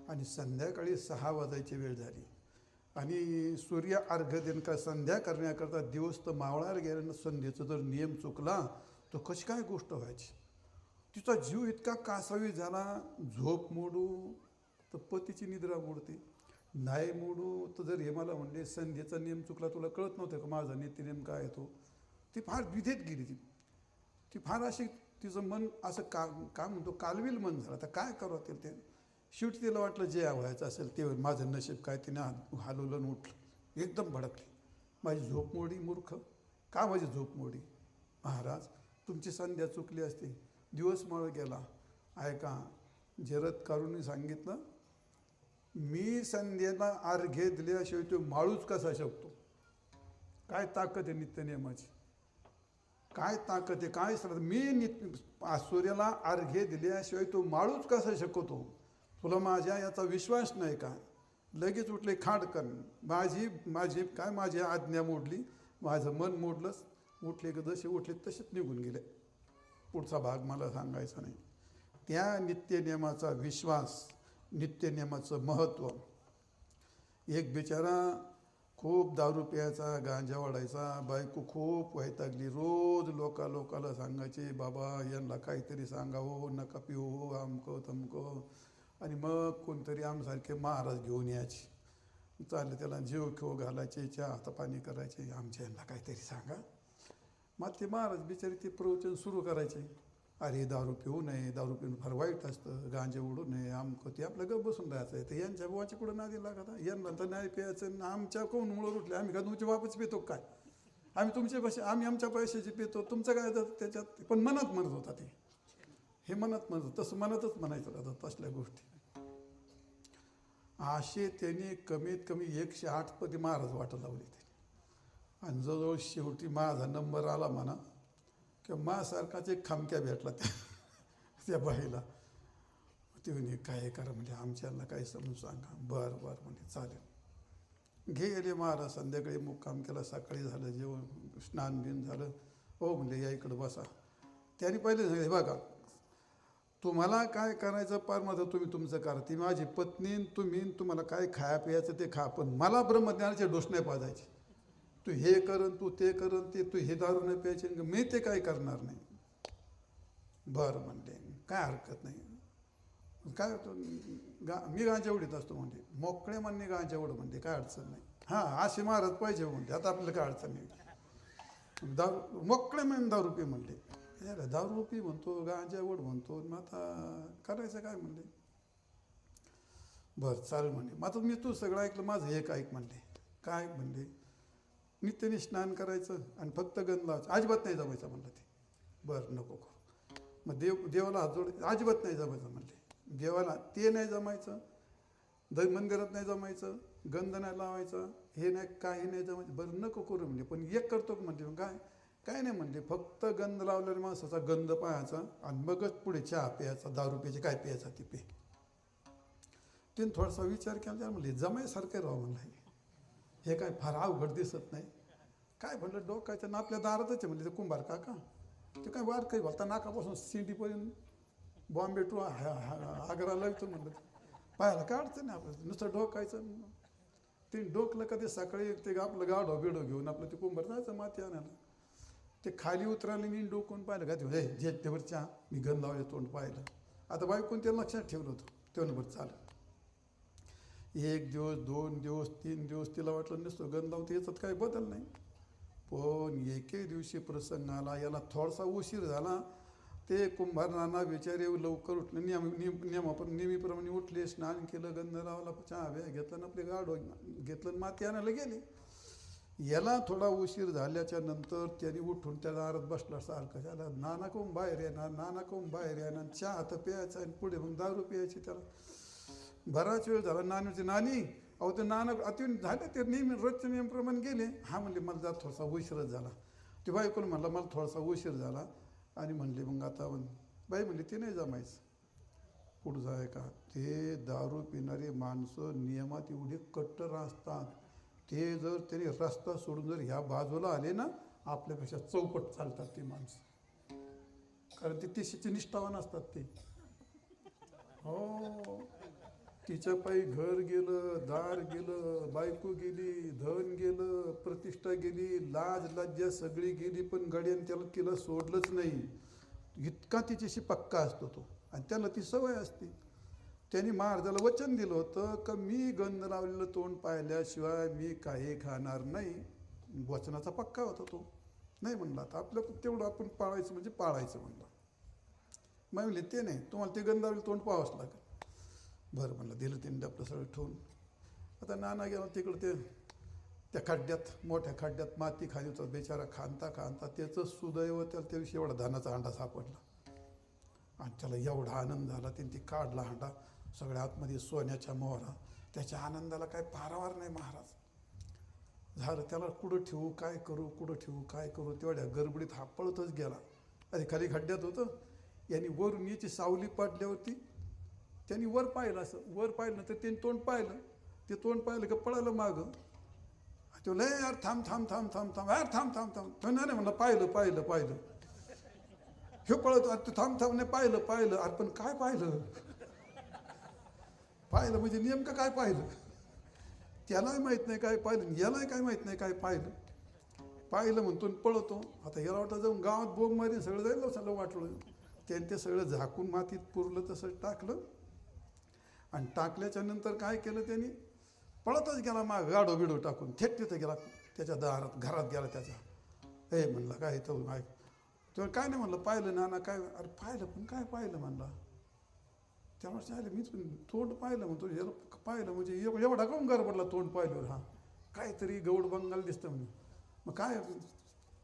आणि संध्याकाळी 6 वाजायची वेळ झाली आणि सूर्य अर्घ्य देणं का संध्या करण्याकरता दिवस तर मावळायला गेल्यानं संध्येचा जर नियम चुकला तर कशी काय गोष्ट व्हायची. तिचा जीव इतका कासावी झाला. झोप मोडू तर पतीची निद्रा मोडते, नाही मोडू तर जर हे मला म्हणले संध्येचा नियम चुकला, तुला कळत नव्हतं का माझा नित्यनेम काय येतो. ती फार विधेत गेली. ती फार अशी, तिचं मन असं काय म्हणतो कालविल मन झालं. आता काय करावं ते. शेवटी तिला वाटलं जे व्हायचं असेल ते माझं नशीब काय. तिने हलवलं उठलं, एकदम भडकली. माझी झोप मोडी मूर्ख, का माझी झोप मोडी. महाराज तुमची संध्या चुकली असती, दिवस मळ गेला. ऐका, जरत्कारूंनी सांगितलं मी संध्येला अर्घ्य दिल्याशिवाय तो माळूच कसा शकतो. काय ताकद आहे नित्यनियमाची, काय ताकद आहे, काय सर. मी सूर्याला अर्घ्य दिल्याशिवाय तो माळूच कसा शकतो. तुला माझ्या याचा विश्वास नाही का. लगेच उठले खाडकन. माझी आज्ञा मोडली, माझं मन मोडलंच. उठले की जसे उठले तसेच निघून गेले. पुढचा भाग मला सांगायचा नाही. त्या नित्यनियमाचा विश्वास, नित्यनियमाचं महत्त्व. एक बिचारा खूप दारू प्यायचा, गांजा वाढायचा, बायको खूप वैतागली. रोज लोकाला सांगायचे बाबा यांना काहीतरी सांगावं, नका पिऊ, अमकं तमकं. आणि मग कोणतरी आमसारखे महाराज घेऊन यायचे. चाललं त्याला जेव खेव घालायचे, चहा हातापाणी करायचे, आमच्या यांना काहीतरी सांगा. मग ते महाराज बिचारे ते प्रवचन सुरू करायचे. अरे दारू पिऊ नये, दारू पिऊन फार वाईट असतं, गांजे उडू नये, आमकं ते आपलं गप बसून राहायचं. तर यांच्या बाबाच्या कुठं नादी लागत. यांना तर नाही प्यायचं. आमच्या कोण मुळं उठले, आम्ही का तुमचे बापच पितो काय. आम्ही आमच्या पैशाचे पितो, तुमचं काय जातं त्याच्यात. पण मनात म्हणत होता ते, हे मनात म्हणत, तसं मनातच म्हणायचं आता तसल्या गोष्टी. असे त्यांनी कमीत कमी 108 पती महाराज वाटत लावली ते. आणि जवळजवळ शेवटी माझा नंबर आला म्हणा किंवा माझ्यासारखाच एक खामक्या भेटला त्या बाईला. ते म्हणे काय करा म्हणजे आमच्याला काही समजून सांगा. बरं म्हणजे चालेल. गेले महाराज. संध्याकाळी मुक्काम केला, सकाळी झालं जेवण, स्नान बिन झालं. हो म्हणजे या इकडं बसा. त्यांनी पहिले सांगितलं बघा तुम्हाला काय करायचं पार माझं तुम्ही तुमचं करा. ती माझी पत्नी तुम्हाला काय खाया प्यायचं ते खा, पण मला ब्रह्मज्ञानाचे डोस नाही पाजायचे. तू हे करन, तू ते करन, तू हे दारू नाही प्यायचे, मी ते काही करणार नाही. बरं म्हणले, काय हरकत नाही. काय मी गांजावडीत असतो म्हणते. मोकळे म्हणणे गांजावड म्हणते, काय अडचण नाही. हां असे महाराज पाहिजे म्हणते, आता आपल्याला काय अडचण नाही. दारू मोकळे म्हणून दारू पी म्हणले. यार दारू पी म्हणतो, गांजावड म्हणतो, मग आता करायचं काय म्हणले. बरं चालेल म्हणले. मग आता मी तू सगळं ऐकलं, माझं एक ऐक म्हणले. काय म्हणले, नित्याने स्नान करायचं आणि फक्त गंध लावायचं, अजिबात नाही जमायचं म्हणलं ते. बरं नको करू. मग देवाला हात जोड, अजिबात नाही जमायचं म्हणले. देवाला ते नाही जमायचं, मंदिरात नाही जमायचं, गंध नाही लावायचा, हे नाही काही नाही जमायचं. बरं नको करू म्हणजे, पण एक करतो का म्हणले. काय नाही म्हणले, फक्त गंध लावलेल्या माणसाचा गंध पाहायचा आणि मगच पुढे चहा प्यायचा, दारू प्यायचे, काय प्यायचा ते पे. तिने थोडासा विचार केला, म्हणले जमायसारखं राव म्हणलं. हे काय फार अवघड दिसत नाही. काय म्हणलं डोकायचं ना आपल्या दारातच आहे म्हणले. ते कुंभार काका ते काय वार काही बोलता, नाकापासून सिंडीपर्यंत बॉम्बे टू आग्राला येतो म्हणलं. पाहायला काय अडचण नाही आपलं, नुसतं डोकायचं. ते डोकलं का ते सकाळी ते आपलं गाढो बिडो घेऊन आपलं ते कुंभार जायचं माती आणायला. ते खाली उतरायला मी डोकून पाहिलं का ते जेटेवर चहा, मी गंध लावले तोंड पाहिलं. आता बायकोन ते लक्षात ठेवलं होतं. तेव्हा बरं चालेल. 1 दिवस 2 दिवस 3 दिवस तिला वाटलं नसतं गंध लावते याच्यात काही बदल नाही. पण एके दिवशी प्रसंग आला, याला थोडासा उशीर झाला. ते कुंभार नाना बिचारे लवकर उठले, नेहमीप्रमाणे उठले, स्नान केलं, गंध लावला, चहा ब्या घेतलं, आपले गाड घेतलं, माती आणायला गेले. याला थोडा उशीर झाल्याच्या नंतर त्याने उठून त्या दारात बसला सारखं. त्याला नाना कोण बाहेर येणार, नाना कोण बाहेर येणार, चहा तर प्यायचा आणि पुढे मग दारू प्यायची. त्याला बराच वेळ झाला. नानीची नानी अहो ते नाना अति झाले, ते नेहमी रोजच्या नियमप्रमाणे गेले. हा म्हणले मला जा थोडासा उशीरच झाला. ते बायकोला म्हणलं मला थोडासा उशीर झाला आणि म्हणले मग आता बाई म्हणली ते नाही जमायचं पुढचं आहे का. ते दारू पिणारे माणसं नियमात एवढे कट्टर असतात. ते जर त्यांनी रस्ता सोडून जर ह्या बाजूला आले ना, आपल्यापेक्षा चौपट चालतात ते माणसं. कारण ते तिशीचे निष्ठावान असतात ते. हो, तिच्या पायी घर गेलं, दार गेलं, बायको गेली, धन गेलं, प्रतिष्ठा गेली, लाज लज्जा सगळी गेली, पण गड्याने तिला सोडलंच नाही. इतका तिच्याशी पक्का असतो तो. आणि त्याला ती सवय असते. त्यांनी महाराजाला वचन दिलं होतं का मी गंध लावलेलं तोंड पाहिल्याशिवाय मी काही खाणार नाही. वचनाचा पक्का होता तो. नाही म्हणला आता आपलं तेवढं आपण पाळायचं म्हणजे पाळायचं म्हणलं. मग म्हणले ते नाही, तुम्हाला ते गंध लावलेलं तोंड पाहावंच लागेल. बरं म्हणलं, दिलं त्यांनी आपलं सगळं ठेवून. आता नाना गेला तिकडं त्या खड्ड्यात, मोठ्या खड्ड्यात माती खाली होता बेचारा. खांता त्याचं सुदैव त्याला त्या दिवशी एवढा धानाचा हांडा सापडला. आणि त्याला एवढा आनंद झाला. त्यांनी ती काढला हांडा, सगळ्या आतमध्ये सोन्याच्या मोहरा. त्याच्या आनंदाला काय पारावार नाही महाराज. झालं त्याला कुठं ठेवू काय करू, कुठं ठेवू काय करू. तेवढ्या गडबडीत हा पळतच गेला. अरे खाली खड्ड्यात होतं. यांनी वरून याची सावली पाडल्यावरती त्यांनी वर पाहिलं. असं वर पाहिलं तर त्यांनी तोंड पाहिलं. ते तोंड पाहिलं का पळालं मागं. तो लय यार थांब यार थांब नाही म्हणलं पाहिलं हे पळत तू थांब नाही पाहिलं. अरे पण काय पाहिलं म्हणजे नेमकं काय पाहिलं त्यालाही माहीत नाही काय पाहिलं, यालाही काय माहीत नाही काय पाहिलं म्हणतो पळतो. आता याला वाटतं जाऊन गावात बोंब मारी सगळं जाईल सगळं वाटलं. त्याने ते सगळं झाकून मातीत पुरलं तसं टाकलं. आणि टाकल्याच्या नंतर काय केलं त्यांनी, पळतच गेला माग गाडो बिडो टाकून थेट तिथं गेला त्याच्या दारात, घरात गेला त्याच्या. हे म्हणलं काय तो तेव्हा काय नाही म्हणलं पाहिलं नाना काय. अरे पाहिलं पण काय पाहिलं म्हणला. तेव्हा चालेल मीच पण तोंड पाहिलं म्हणतो. याला पाहिलं म्हणजे एवढा काऊन गडबडला तोंड पाहिल्यावर. हा काहीतरी गौड बंगाल दिसतं म्हणे. मग काय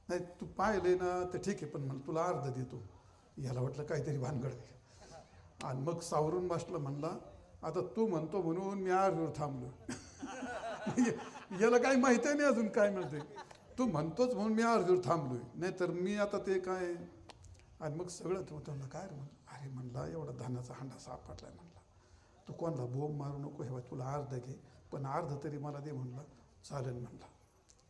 नाही तू पाहिलंय ना तर ठीक आहे, पण म्हणलं तुला अर्ध देतो. याला वाटलं काहीतरी भानगड. आणि मग सावरून बसलं. म्हणला आता तू म्हणतो म्हणून मी अर्धवर थांबलो. याला काही माहिती नाही अजून काय म्हणते. तू म्हणतोच म्हणून मी अर्धवर थांबलोय, नाहीतर मी आता ते काय. आणि मग सगळं तो म्हणला काय रे म्हणलं. अरे म्हणला एवढा धानाचा हांडा सापडलाय म्हणला. तू कोणाला बोंब मारू नको, हे तुला अर्ध घे पण अर्ध तरी मला दे म्हणला. चालेल म्हणला.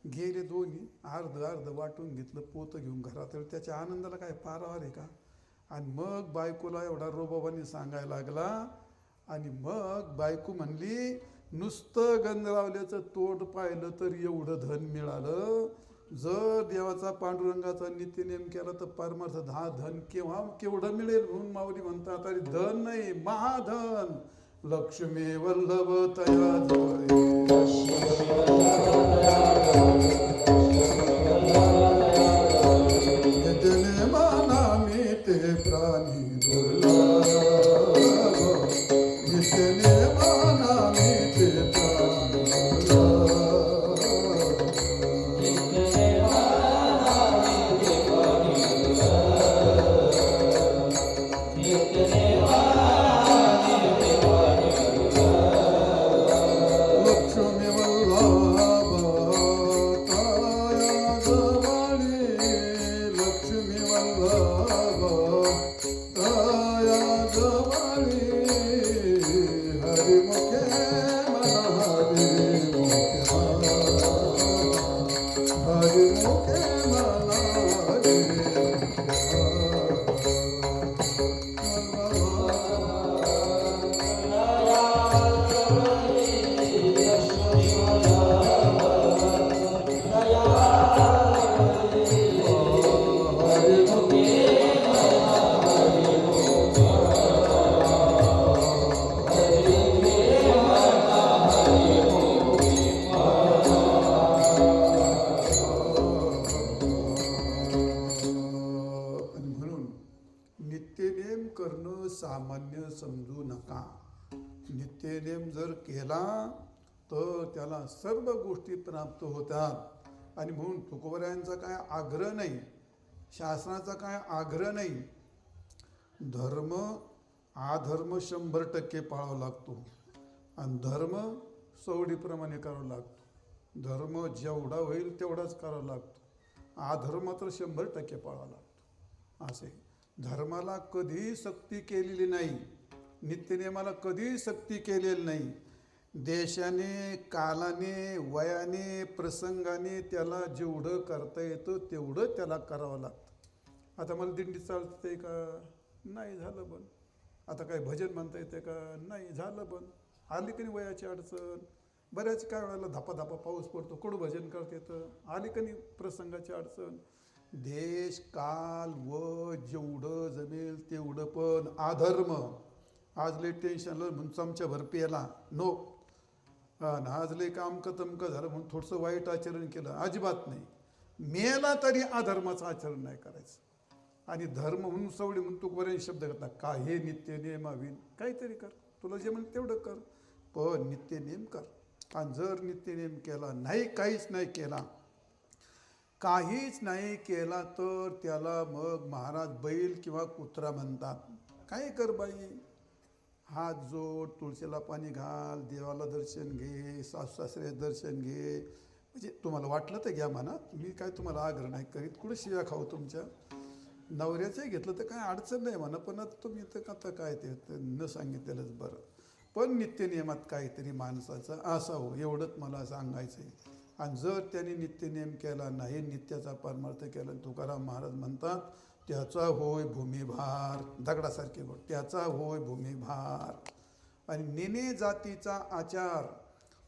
गेले दोन्ही अर्ध वाटून घेतलं. पोतं घेऊन घरात. त्याच्या आनंदाला काय पारावर आहे का. आणि मग बायकोला एवढा रोबाबाने सांगायला लागला. आणि मग बायको म्हणली नुसतं गंध लावल्याचं तोंड पाहिलं तर एवढं धन मिळालं. जर देवाचा पांडुरंगाचा नित्यनेम केला तर परमार्थ धन केवढं मिळेल म्हणून माऊली म्हणतात. अरे धन नाही महाधन लक्ष्मी वल्लभ तया माना मी ते प्राणी दुर्लभ माना मी ते प्राणी लक्ष्मी वल्लभ सामान्य समजू नका. नित्यनेम जर केला तर त्याला सर्व गोष्टी प्राप्त होतात. आणि म्हणून तुकोबरायांचा काय आग्रह नाही, शासनाचा काय आग्रह नाही. धर्म अधर्म 100% पाळावा लागतो आणि धर्म सवडीप्रमाणे करावा लागतो. धर्म जेवढा होईल तेवढाच करावा लागतो. अधर्म तर 100% पाळावा लागतो. असे धर्माला कधीही सक्ती केलेली नाही, नित्यनेमाला कधीही सक्ती केलेली नाही. देशाने, कालाने, वयाने, प्रसंगाने त्याला जेवढं करता येतं तेवढं त्याला करावं लागतं. आता मला दिंडी चालते का? नाही, झालं बंद. आता काय भजन म्हणता येते का? नाही, झालं बंद. आली की नाही वयाची अडचण? बऱ्याच काय वेळेला धापा पाऊस पडतो, कडू भजन करता येतं. आली की नाही प्रसंगाची अडचण? देश, काल व जेवढं जमेल तेवढं पण अधर्म. आज लई टेन्शनला म्हणून चमच्या भर प्याला नो, आज लई का अमकं तमकं झालं म्हणून थोडंसं वाईट आचरण केलं, अजिबात नाही. मेला तरी अधर्माचं आचरण नाही करायचं. आणि धर्म म्हणून सवडी म्हणून तू बरेच शब्द करता का, हे नित्य नियमाविन काहीतरी कर, तुला जे म्हणेल तेवढं कर, पण नित्यनेम कर. आणि जर नित्यनेम केला नाही, काहीच नाही केला, काहीच नाही केला तर त्याला मग महाराज बैल किंवा कुत्रा म्हणतात. काय कर बाई, हात जोड, तुळशीला पाणी घाल, देवाला दर्शन घे, सासू सासरे दर्शन घे. म्हणजे तुम्हाला वाटलं तर घ्या म्हणा, मी काय तुम्हाला आग्रह नाही करीत. कुठं शिव्या खाऊ तुमच्या नवऱ्याचंही घेतलं तर काय अडचण नाही म्हणा, पण आता तुम्ही तर आता काय ते न सांगितलेलंच बरं. पण नित्यनियमात काहीतरी माणसाचं असावं एवढंच मला सांगायचं आहे. आणि जर त्यांनी नित्यनियम केला नाही, नित्याचा परमार्थ केला, तुकाराम महाराज म्हणतात त्याचा होय भूमिभार. दगडासारखे गोड, त्याचा होय भूमिभार. आणि नेने जातीचा आचार,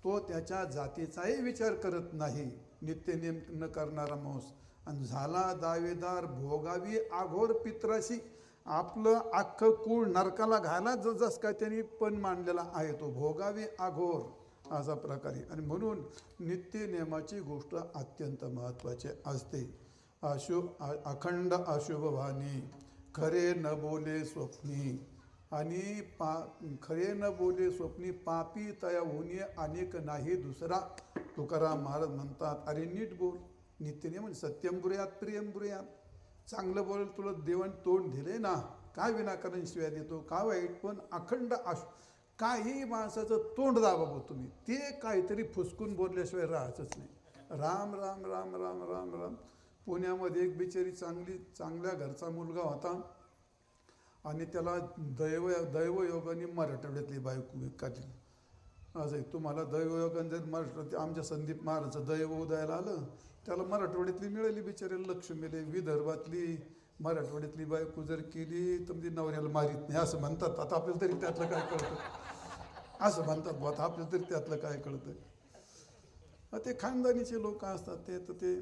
तो त्याच्या जातीचाही विचार करत नाही, नित्यनेम न करणारा माणूस. आणि झाला दावेदार भोगावी आघोर पित्राशी. आपलं अख्खं कूळ नरकाला घाला जस काय त्यांनी पण मांडलेला आहे, तो भोगावी आघोर अशा प्रकारे. आणि म्हणून नित्यनेमाची गोष्ट अत्यंत महत्त्वाची असते. अखंड अशुभवाणी, खरे न बोले स्वप्नी. आणि खरे न बोले स्वप्नी, पापी तया होणे अनेक नाही दुसरा. तुकाराम महाराज म्हणतात अरे नीट बोल. नित्यनेम म्हणजे सत्यम ब्रुयात प्रियम ब्रुयात. चांगलं बोल, तुला देवान तोंड दिले ना, काय विनाकारण शिव्या देतो, का वाईट. पण अखंड काही माणसाचं तोंड दाबावं तुम्ही, ते काहीतरी फुसकून बोलल्याशिवाय राहायचंच नाही. राम राम राम राम राम राम. पुण्यामध्ये एक बिचारी चांगल्या घरचा मुलगा होता आणि त्याला दैवयोगाने मराठवाड्यातली बायको काढली. असं तुम्हाला दैवयोगाने जर मराठवाड्यात आमच्या संदीप महाराजचं दैव उदयाला आलं, त्याला मराठवाड्यातली मिळाली बिचाऱ्याला लक्ष्मीले. विदर्भातली मराठवाड्यातली बायको जर केली तर ती नवऱ्याला मारीत नाही असं म्हणतात. आता आपल्याला तरी त्यातलं काय कळतं, असं म्हणतात आता आपल्याला तरी त्यातलं काय कळतं. ते खानदानीचे लोक असतात ते तर ते.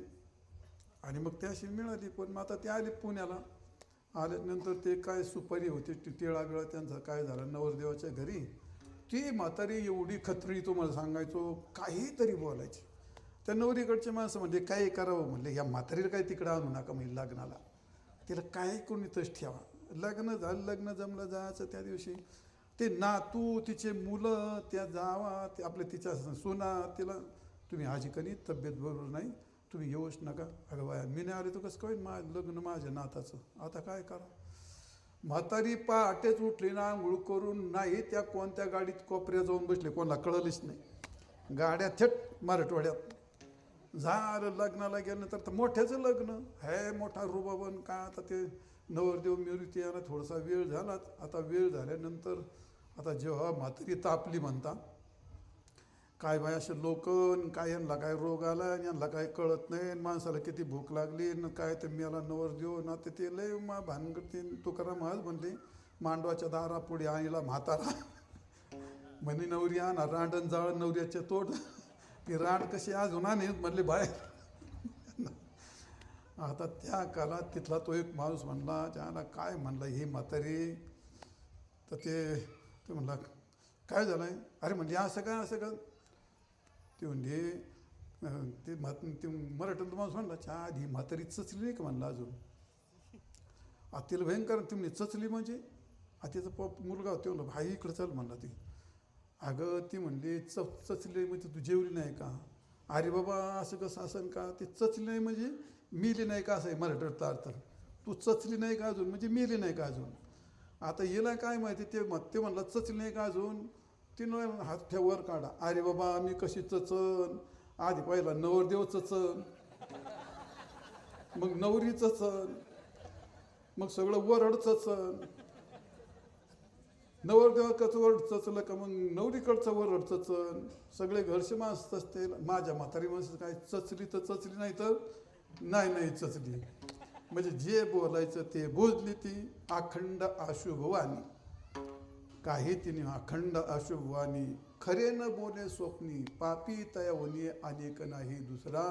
आणि मग ते अशी मिळाली. पण मग आता ते आले पुण्याला. आल्यानंतर ते काय सुपारी होती, टिळा बिळा त्यांचा काय झाला नवरदेवाच्या घरी. ती म्हातारी एवढी खत्री, तुम्हाला सांगायचो, काहीतरी बोलायची. त्या नवरीकडचे माणसं म्हणजे काय करावं म्हणले, या म्हातारीला काय तिकडं आणू नका म्हणजे लग्नाला, तिला काय कोणीतच ठेवा. लग्न झालं, लग्न जमलं, जायचं त्या दिवशी. ते नातू, तिचे मुलं, त्या जावा, ते आपल्या तिच्या सुना, तिला तुम्ही आजी कनी तब्येत बरोबर नाही, तुम्ही येऊच नका. अगं बाया मी नाही आले तर कसं काय, लग्न माझ्या नाताचं, आता काय करा. म्हातारी पहाटेच उठली ना, आंघोळ करून नाही त्या कोणत्या गाडीत कोपऱ्या जाऊन बसले, कोणाला कळलंच नाही. गाड्या थेट मराठवाड्यात. झालं लग्नाला गेल्यानंतर तर मोठ्याचं लग्न हे मोठा रुबाबन काय. आता ते नवरदेव मिरुती यायला थोडासा वेळ झालाच. आता वेळ झाल्यानंतर आता जेव्हा म्हातारी तापली म्हणता, काय बाय असे लोक, काय यांना काय रोग आला आणि यांना काय कळत नाही, माणसाला किती भूक लागली न काय तर मला नवरदेव ना ते लय भानगडते. तुकाराम महाराज म्हणले मांडवाच्या दारा पुढे आईला म्हातारा म्हणे नवरी आणा रांडण जाळ नवऱ्याच्या तोड. ती रांड कशी अजून आणि म्हणले बाहेर. आता त्या काळात तिथला तो एक माणूस म्हणला, ज्याला काय म्हणला ही म्हातारी, तर ते म्हणला काय झालं आहे. अरे म्हणजे असं काय असं का. ते म्हणजे ते मराठीत माणूस म्हणला च्या आधी म्हातारी चचली नाही का म्हणला अजून. तिला भयंकर तुम्ही चचली म्हणजे तिचा मुलगा होता म्हणलं भाई इकडं चल म्हणला ती. अगं ती म्हणली चचले म्हणजे तू जेवली नाही का? अरे बाबा असं कसं असेल का? ते चचली नाही म्हणजे मेली नाही का असं आहे मराठीतला अर्थ. तू चचली नाही का अजून म्हणजे मेली नाही का अजून. आता हिला काय माहिती ते म्हणला चचली नाही का अजून. तिनं हात ठेवर काढा. अरे बाबा मी कशी चचन. आधी पहिला नवरदेव चचन, मग नवरी चचन, मग सगळं वरड चचन. नवरदेवाचं वरड चचलं का मग नवरीकडचं वरड चचन. सगळे घरचे माणसं असते. माझ्या म्हातारी माणसं काय चचली तर चचली नाही तर नाही चचली. म्हणजे जे बोलायचं ते बोलली ती. अखंड अशुभवाणी काही तिने अखंड अशुभवाणी. खरे न बोले स्वप्नी पापी तया होणे अनेक नाही दुसरा.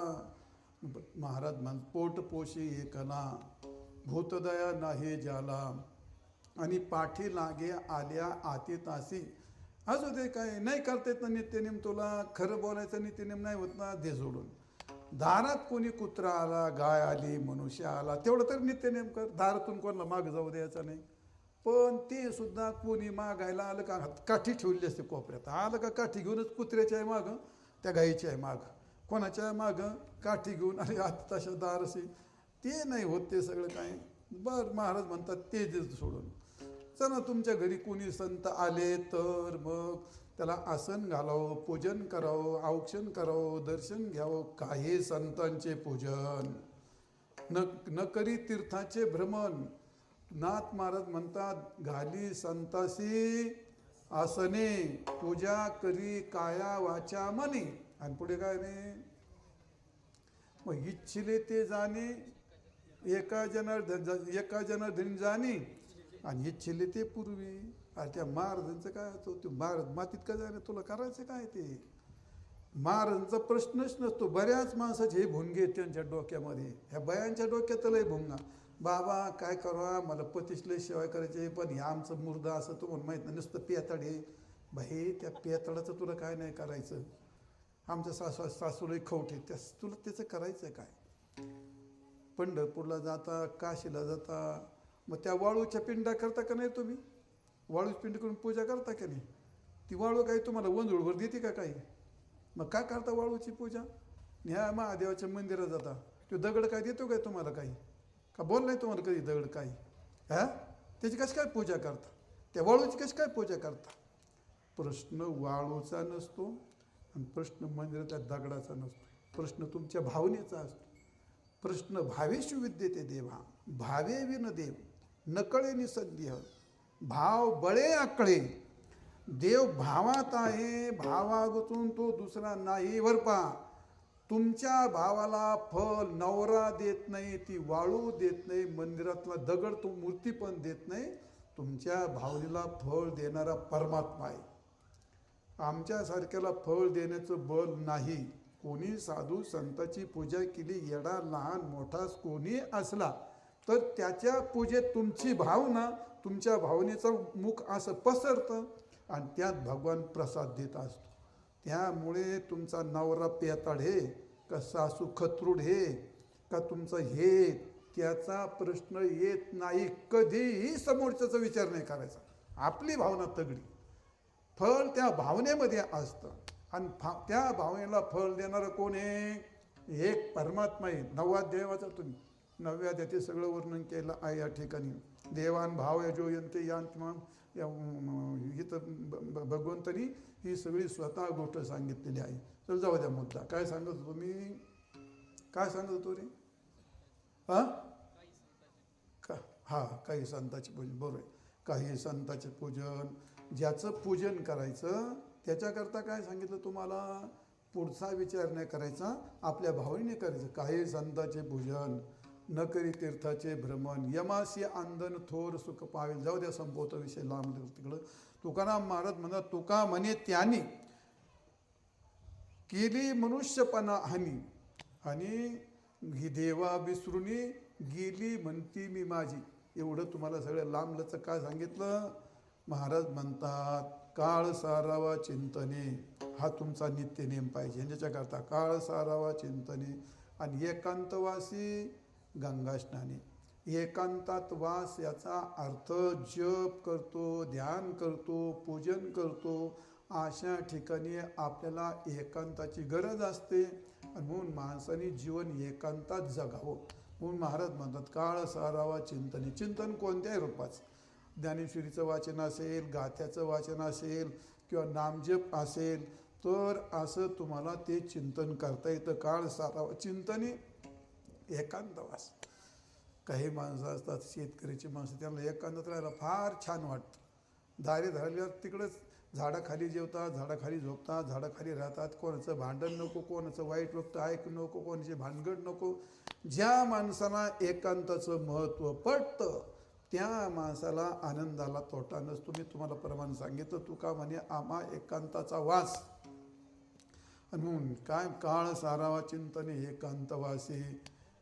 महाराज म्हण पोट पोशी एकला भूतदया नाही ज्याला. आणि पाठी लागे आल्या आती तासी. असू दे काय नाही करता येत ना नित्यनेम तुला. खरं बोलायचं नित्यनेम नाही होत ना दे सोडून. दारात कोणी कुत्रा आला गाय आली मनुष्य आला तेवढं तर नित्यनेम कर. दारातून कोणाला माग जाऊ द्यायचं नाही. पण ते सुद्धा कोणी मागायला आलं का काठी ठेवली असते कोपऱ्यात. आलं का काठी घेऊनच कुत्र्याच्या आहे मागं त्या गाईच्या आहे मागं. कोणाच्या मागं काठी घेऊन अरे आता तशा दार असे ते नाही होत ते सगळं काय. बरं महाराज म्हणतात ते दे सोडून. चला तुमच्या घरी कोणी संत आले तर मग त्याला आसन घालावं, पूजन करावं, औक्षण करावं, दर्शन घ्यावं. काही संतांचे पूजन न करी तीर्थाचे भ्रमण. नाथ महाराज म्हणतात घाली संतासी आसने पूजा करी काया वाचा मनी. आणि पुढे काय रे मग इच्छिले ते जाणे एका जनार्दनी जाणे आणि इच्छिले ते पूर्वी. अरे त्या महाराजांचं काय होतं ते महाराज मातीत का जाणे तुला करायचं काय ते. महाराजांचा प्रश्नच नसतो. बऱ्याच माणसाचे हे भुंगे त्यांच्या डोक्यामध्ये. ह्या बयांच्या डोक्यातलंही भुंगा. बाबा काय करा मला पतीशले सेवा करायचे पण हे आमचं मुर्दा असं तो म्हणून माहीत नाही नुसतं पेताड आहे. भाई त्या पेताडाचं तुला काय नाही करायचं. आमच्या सासूलाही खवटे त्या तुला त्याचं करायचं काय. पंढरपूरला जाता काशीला जाता मग त्या वाळूच्या पिंडा करता का नाही तुम्ही. वाळूची पिंड करून पूजा करता का नाही. ती वाळू काही तुम्हाला वंजूळभर देते का काही. मग काय करता वाळूची पूजा. ह्या महादेवाच्या मंदिरात जाता तो दगड काय देतो काय तुम्हाला काही का बोल नाही तुम्हाला कधी दगड काही. हा त्याची कशी काय पूजा करता. त्या वाळूची कशी काय पूजा करता. प्रश्न वाळूचा नसतो आणि प्रश्न मंदिराच्या दगडाचा नसतो. प्रश्न तुमच्या भावनेचा असतो. प्रश्न भावेषु विद्यते देवा भावे विन देव नकळे निसंदेह. भाव बळे आकळे देव भावात आहे. भावागतून तो दुसरा नाही. वरपा तुमच्या भावाला फल नवरा देत नाही, ती वाळू देत नाही, मंदिरातला दगड तो मूर्ती पण देत नाही. तुमच्या भावनेला फळ देणारा परमात्मा आहे. आमच्यासारख्याला फळ देण्याचं बल नाही. कोणी साधू संताची पूजा केली येडा लहान मोठा कोणी असला तर त्याच्या पूजेत तुमची भावना तुमच्या भावनेचं मुख असं पसरतं आणि त्यात भगवान प्रसाद देत असतो. त्यामुळे तुमचा नवरा पेताड हे का सासू खत्रूड हे का तुमचं हे त्याचा प्रश्न येत नाही. कधीही समोरच्याचा विचार नाही करायचा. आपली भावना तगडी. फळ त्या भावनेमध्ये असतं आणि त्या भावनेला फळ देणारं कोण आहे. एक परमात्मा आहे. 9व्या अध्यायाचं तुम्ही 9व्या अध्यायात सगळं वर्णन केलं आहे या ठिकाणी. देवान भाव यजोयंते यांत्मा इथं भगवंतानी ही सगळी स्वतः गोष्ट सांगितलेली आहे. तर जाऊ द्या मुद्दा. काय सांगत होतो मी. काय सांगत होतो रे. काही संताचे पूजन बरोबर आहे. काही संताचे पूजन ज्याचं पूजन करायचं त्याच्याकरता काय सांगितलं तुम्हाला. पुढचा विचार नाही करायचा आपल्या भावनेने करायचं. काही संताचे पूजन न करी तीर्थाचे भ्रमण यमासी आंदन थोर सुख पावेल. जाऊ द्या संपवतो विषय लांब तिकडं. तुकाराम महाराज म्हणतात तुका म्हणे त्याने केली मनुष्यपणा हानी आणि ही देवा विसरूनी गेली म्हणती मी माझी. एवढं तुम्हाला सगळं लांबलचं काय सांगितलं. महाराज म्हणतात काळ सारावा चिंतने हा तुमचा नित्य नेम पाहिजे. ज्याच्याकरता काळ सारावा चिंतने आणि एकांतवासी गंगा स्नाने. एकांतात वास याचा अर्थ जप करतो, ध्यान करतो, पूजन करतो, अशा ठिकाणी आपल्याला एकांताची गरज असते. आणि म्हणून माणसाने जीवन एकांतात जगावं. म्हणून महाराज म्हणतात काळ सारावा चिंतने. चिंतन कोणत्याही रूपाचं, ज्ञानेश्वरीचं वाचन असेल, गाथ्याचं वाचन असेल किंवा नामजप असेल, तर असं तुम्हाला ते चिंतन करता येतं. काळ सारावा चिंतने एकांतवास. काही माणसं असतात, शेतकऱ्याची माणसं, त्यांना एकांतात राहायला फार छान वाटतं. दारे धरल्यावर तिकडंच झाडाखाली जेवतात, झाडाखाली झोपतात, झाडाखाली राहतात. कोणाचं भांडण नको, कोणाचं वाईट वक्त ऐकू नको, कोणाची भानगड नको. ज्या माणसाला एकांताचं महत्त्व पटतं त्या माणसाला आनंदाला तोटा नसतो. मी तुम्हाला प्रमाण सांगितलं, तुका म्हणे आम्हा एकांताचा वास. आणि म्हणून काय काळ सारावा चिंतने एकांतवासी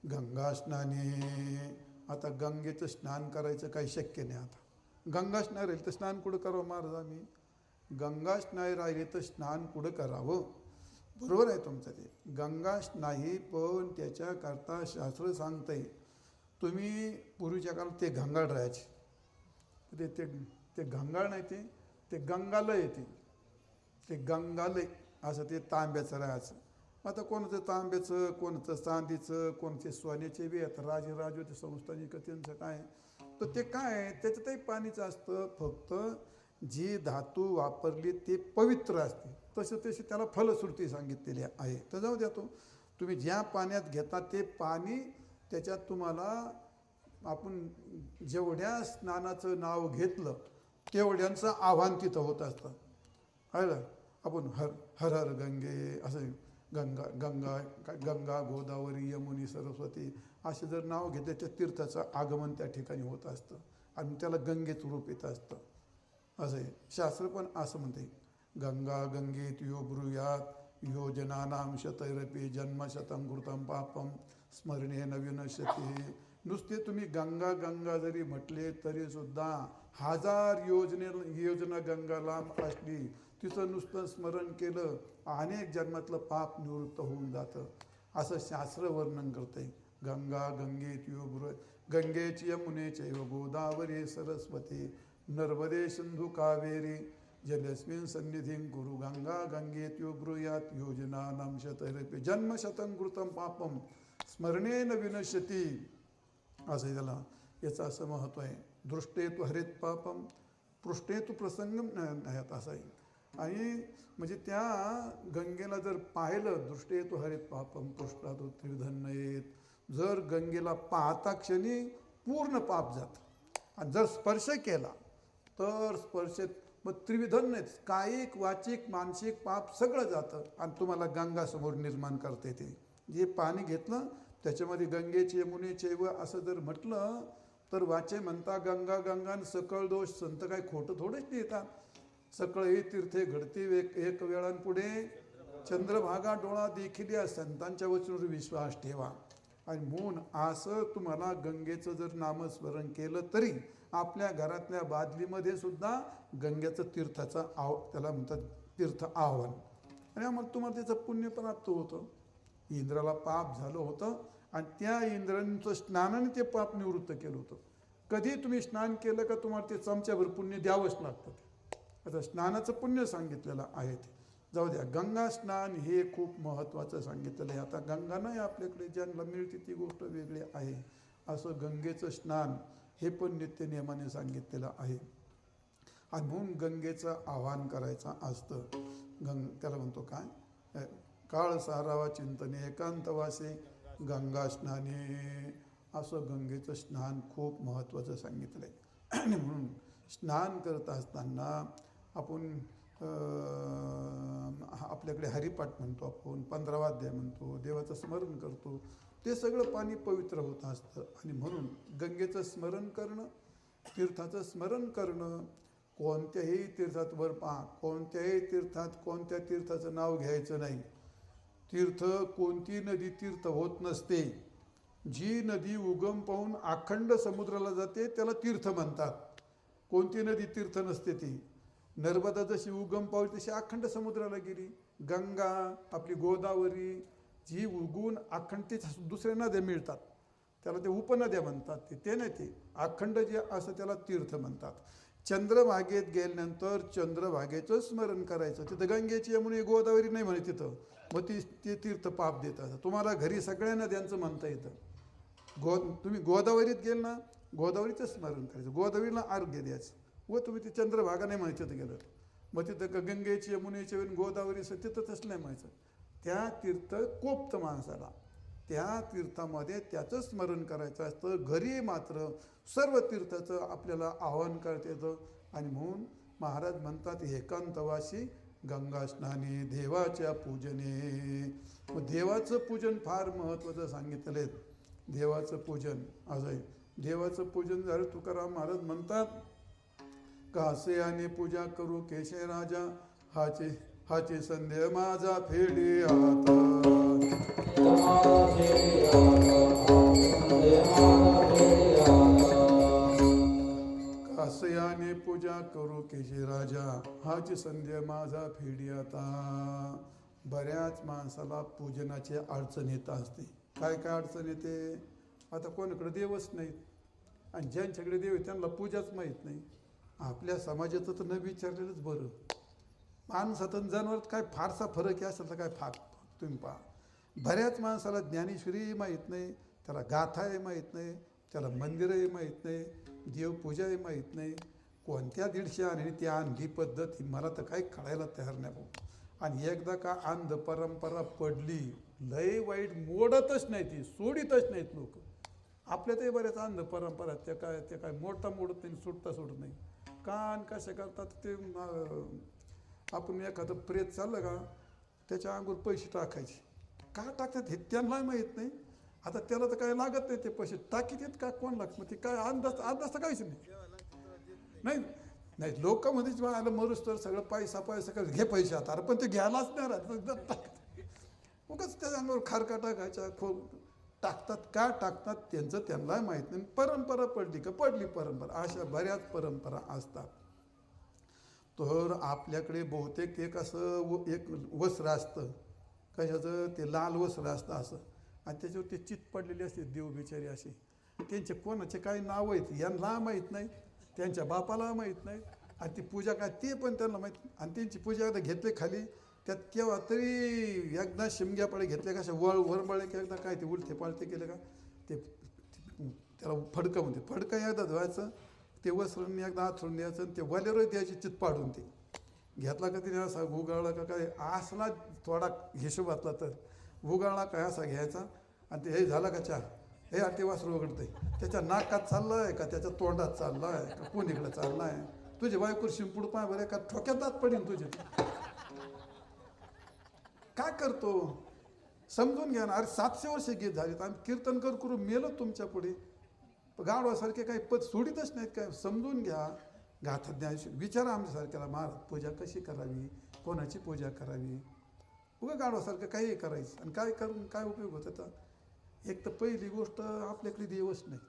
गंगा स्नाने. आता गंगेचं स्नान करायचं काही शक्य नाही. आता गंगा स्नान राहील तर स्नान कुठं करावं महाराज? आम्ही गंगा स्नान राहिले तर स्नान कुठं करावं? बरोबर आहे तुमचं ते, गंगा नाही, पण त्याच्याकरता शास्त्र सांगतंय. तुम्ही पूर्वीच्या काळात ते घंगाळ राहायचे, ते ते ते घंगाळ नाही, ते गंगालय येते, ते गंगालय असं ते तांब्याचं राहायचं. आता कोणाचं तांब्याचं, कोणाचं चांदीचं, कोणाचे सोन्याचे बी आता राजे ते संस्थानिक त्यांचं काय, तर ते काय त्याच्यातही पाणीचं असतं. फक्त जी धातू वापरली ते पवित्र असते, तसे त्याला फलश्रुती सांगितलेली आहे. तर जाऊ द्या, तुम्ही ज्या पाण्यात घेता ते पाणी, त्याच्यात तुम्हाला आपण जेवढ्या स्नानाचं नाव घेतलं तेवढ्यांचं आव्हान तिथं होत असतं. कळलं? आपण हर हर गंगे असं गंगा गोदावरी यमुनी सरस्वती असे जर नाव घेतले त्या तीर्थाचं आगमन त्या ठिकाणी होत असतं आणि त्याला गंगेचं रूप येत असतं. असं आहे शास्त्र पण असं म्हणते, गंगा गंगेत यो ब्रूयात योजनानाम शतैरपी जन्मशतं कृतं पापम स्मरणे नविनश्यते. नुसते तुम्ही गंगा गंगा जरी म्हटले तरी सुद्धा 1000 योजना गंगाला असली, तिचं नुसतं स्मरण केलं अनेक जन्मातलं पाप निवृत्त होऊन जातं, असं शास्त्र वर्णन करते. गंगा गंगेत यो ब्रू गंगेची यमुनेचे गोदावरी सरस्वती नर्मदे सिंधू कावेरी जलस्मिन् सन्निधिं कुरु गंगा गंगेत्यो ब्रूयात योजनानां शतैरपि जन्मशतं कृतं पापं स्मरणेन विनश्यति. असं त्याला याचं असं महत्त्व आहे. दृष्टेतु हरित पापम पृष्ठेतु प्रसंगम नाही असं आहे. आणि म्हणजे त्या गंगेला जर पाहिलं, दृष्टेतु हरित पापम पृष्ठातु त्रिधन नयेत. जर गंगेला पाहता क्षणी पूर्ण पाप जातं, आणि जर स्पर्श केला तर स्पर्शेत मग त्रिविधन नाहीत, कायिक वाचिक मानसिक पाप सगळं जातं आणि तुम्हाला गंगा समोर निर्माण करते. ते जे पाणी घेतलं त्याच्यामध्ये गंगेचे यमुनेचे व असं जर म्हटलं तर वाचे म्हणता गंगा गंगा सकळ दोष. संत काय खोटं थोडेच लिहितात. सकळ हे तीर्थे घडते एक वेळांपुढे चंद्रभागा डोळा देखील या संतांच्या वचनावर विश्वास ठेवा. आणि म्हणून असं तुम्हाला गंगेचं जर नामस्मरण केलं तरी आपल्या घरातल्या बादलीमध्ये सुद्धा गंगेचं तीर्थाचं त्याला म्हणतात तीर्थ आव्हान. आणि आम्हाला तुम्हाला त्याचं पुण्य प्राप्त होतं. इंद्राला पाप झालं होतं आणि त्या इंद्रांचं स्नानाने ते पाप निवृत्त केलं होतं. कधी तुम्ही स्नान केलं का तुम्हाला ते चमच्याभर पुण्य द्यावंच लागतं. आता स्नानाचं पुण्य सांगितलेलं आहे ते. जाऊ द्या, गंगा स्नान हे खूप महत्त्वाचं सांगितलेलं आहे. आता गंगा नाही आपल्याकडे, ज्यांना मिळते ती गोष्ट वेगळी आहे. असं गंगेचं स्नान हे पण नित्य नियमाने सांगितलेलं आहे. आणि म्हणून गंगेचं आवाहन करायचं असतं. त्याला म्हणतो काय, काळ सारावा चिंतने एकांतवासे गंगा स्नाने. असं गंगेचं स्नान खूप महत्त्वाचं सांगितलं आहे. आणि म्हणून स्नान करत असताना आपण आपल्याकडे हरिपाठ म्हणतो, आपण 15 अध्याय म्हणतो, देवाचं स्मरण करतो, ते सगळं पाणी पवित्र होत असतं. आणि म्हणून गंगेचं स्मरण करणं, तीर्थाचं स्मरण करणं, कोणत्याही तीर्थात वर पहा, कोणत्याही तीर्थात कोणत्या तीर्थाचं नाव घ्यायचं नाही. तीर्थ कोणती नदी तीर्थ होत नसते. जी नदी उगम पाहून अखंड समुद्राला जाते त्याला तीर्थ म्हणतात. कोणती नदी तीर्थ नसते ती. नर्मदा जशी उगम पावली तशी अखंड समुद्राला गेली. गंगा आपली गोदावरी जी उगून अखंड, दुसऱ्या नद्या मिळतात त्याला ते उपनद्या म्हणतात. ते नाही, ते अखंड जे असं त्याला तीर्थ म्हणतात. चंद्रभागेत गेल्यानंतर चंद्रभागेचं स्मरण करायचं. तिथं गंगेची यमुने गोदावरी नाही म्हणे तिथं, मग ते तीर्थ पाप देतात. तुम्हाला घरी सगळ्या नद्यांचं म्हणता येतं. तुम्ही गोदावरीत गेल ना, गोदावरीचं स्मरण करायचं, गोदावरीला अर्घ्य द्यायचं. व तुम्ही ते चंद्रभागा नाही म्हणायचं तिथं गेलं, मग तिथं गंगेची यमुनेची गोदावरीचं तिथं तसं नाही म्हणायचं. त्या तीर्थ कोपतं माणसाला, त्या तीर्थामध्ये त्याचं स्मरण करायचं असतं. घरी मात्र सर्व तीर्थाचं आपल्याला आवाहन करता येतं. आणि म्हणून महाराज म्हणतात, एकांतवासी गंगा स्नानी देवाच्या पूजने. मग देवाचं पूजन फार महत्त्वाचं सांगितलेलं आहे. देवाचं पूजन असं आहे. देवाचं पूजन झालं, तुकाराम महाराज म्हणतात, कासे आणि पूजा करू केशे राजा, हाचे संदेह माझा फेडी आता. कासयाने पूजा करू केशे राजा, हाची संध्या माझा फेडी आता. बऱ्याच माणसाला पूजनाची अडचण येत असते. काय काय अडचण येते? आता कोणाकडे देवच नाहीत, आणि ज्यांच्याकडे देव आहे त्यांना पूजाच माहीत नाही. आपल्या समाजाचं तर न विचारलेलंच बरं. माणसात आणि जनावरात काय फारसा फरक आहे असेल तर काय फार तुम्ही पहा. बऱ्याच माणसाला ज्ञानेश्वरीही माहीत नाही, त्याला गाथाही माहीत नाही, त्याला मंदिरही माहीत नाही, देवपूजाही माहीत नाही. कोणत्या 150 आणि ती आणली पद्धत ही मला तर काही कळायला तयार नाही भाऊ. आणि एकदा का अंध परंपरा पडली, लय वाईट, मोडतच नाही, ती सोडितच नाहीत लोक. आपल्यातही बऱ्याच अंध परंपरा ते काय मोडता मोडत नाही, सुटता सोडत नाही. कान कसे करतात ते, आपण एखादं प्रेत चाललं का त्याच्या अंगूर पैसे टाकायचे. का टाकतात हे त्यांना माहीत नाही. आता त्याला तर काय लागत नाही, ते पैसे टाकीत येत का कोण लागत, मग ते काय अंदाज तर काहीच नाही. नाही लोकांमध्ये आलं मरूस तर सगळं पैसा घे पैसे आता, अरे पण ते घ्यायलाच नाही राहत. उगाच त्या अंगावर खारका टाकायच्या, टाकतात का टाकतात त्यांचं त्यांना माहीत नाही. परंपरा पडली का पडली परंपरा, अशा बऱ्याच परंपरा असतात. तर आपल्याकडे बहुतेक एक असं एक वस्त्र असतं, कशाचं, ते लाल वस्त्र असतं असं, आणि त्याच्यावर ते चित पडलेले असते देव बिचारी असे. त्यांचे कोणाचे काही नाव आहेत यांना माहीत नाही, त्यांच्या बापाला माहीत नाही, आणि ती पूजा काय ते पण त्यांना माहीत. आणि त्यांची पूजा एकदा घेतली खाली, त्यात केव्हा तरी एकदा शिमग्यापळे घेतले कशा वरबळे की एकदा काय ते उलटे पालटे केले का ते त्याला फडकं म्हणते. फडकं एकदा धुवायचं, ते वस्त्रांनी एकदा आथरून द्यायचं, आणि ते वलेरोय द्यायची चित पाडून ते घेतला का तिने असा उगाळला का काय असला थोडा हिशोबातला तर उगाळला काय असा घ्यायचा, आणि ते हे झालं का चहा, हे ते वासरू उघडतंय, त्याच्या नाकात चाललाय का त्याच्या तोंडात चाललाय का कोणीकडे चाललाय, तुझे बायकोर शिंपूड पाय बरे का ठोक्यात दात पडेल तुझे. काय करतो समजून घ्या ना. अरे 700 वर्ष गीत झालीत, आम्ही कीर्तन करू मेलो तुमच्या पुढे. गाढवासारखे काही पद सोडितच नाहीत. काय समजून घ्या, गाथा ज्ञान विचारा आमच्यासारख्याला, महाराज पूजा कशी करावी, कोणाची पूजा करावी. उगा गाढवासारखं काही करायचं आणि काय करून काय उपयोग होत होता. एक तर पहिली गोष्ट आपल्याकडे देवच नाही,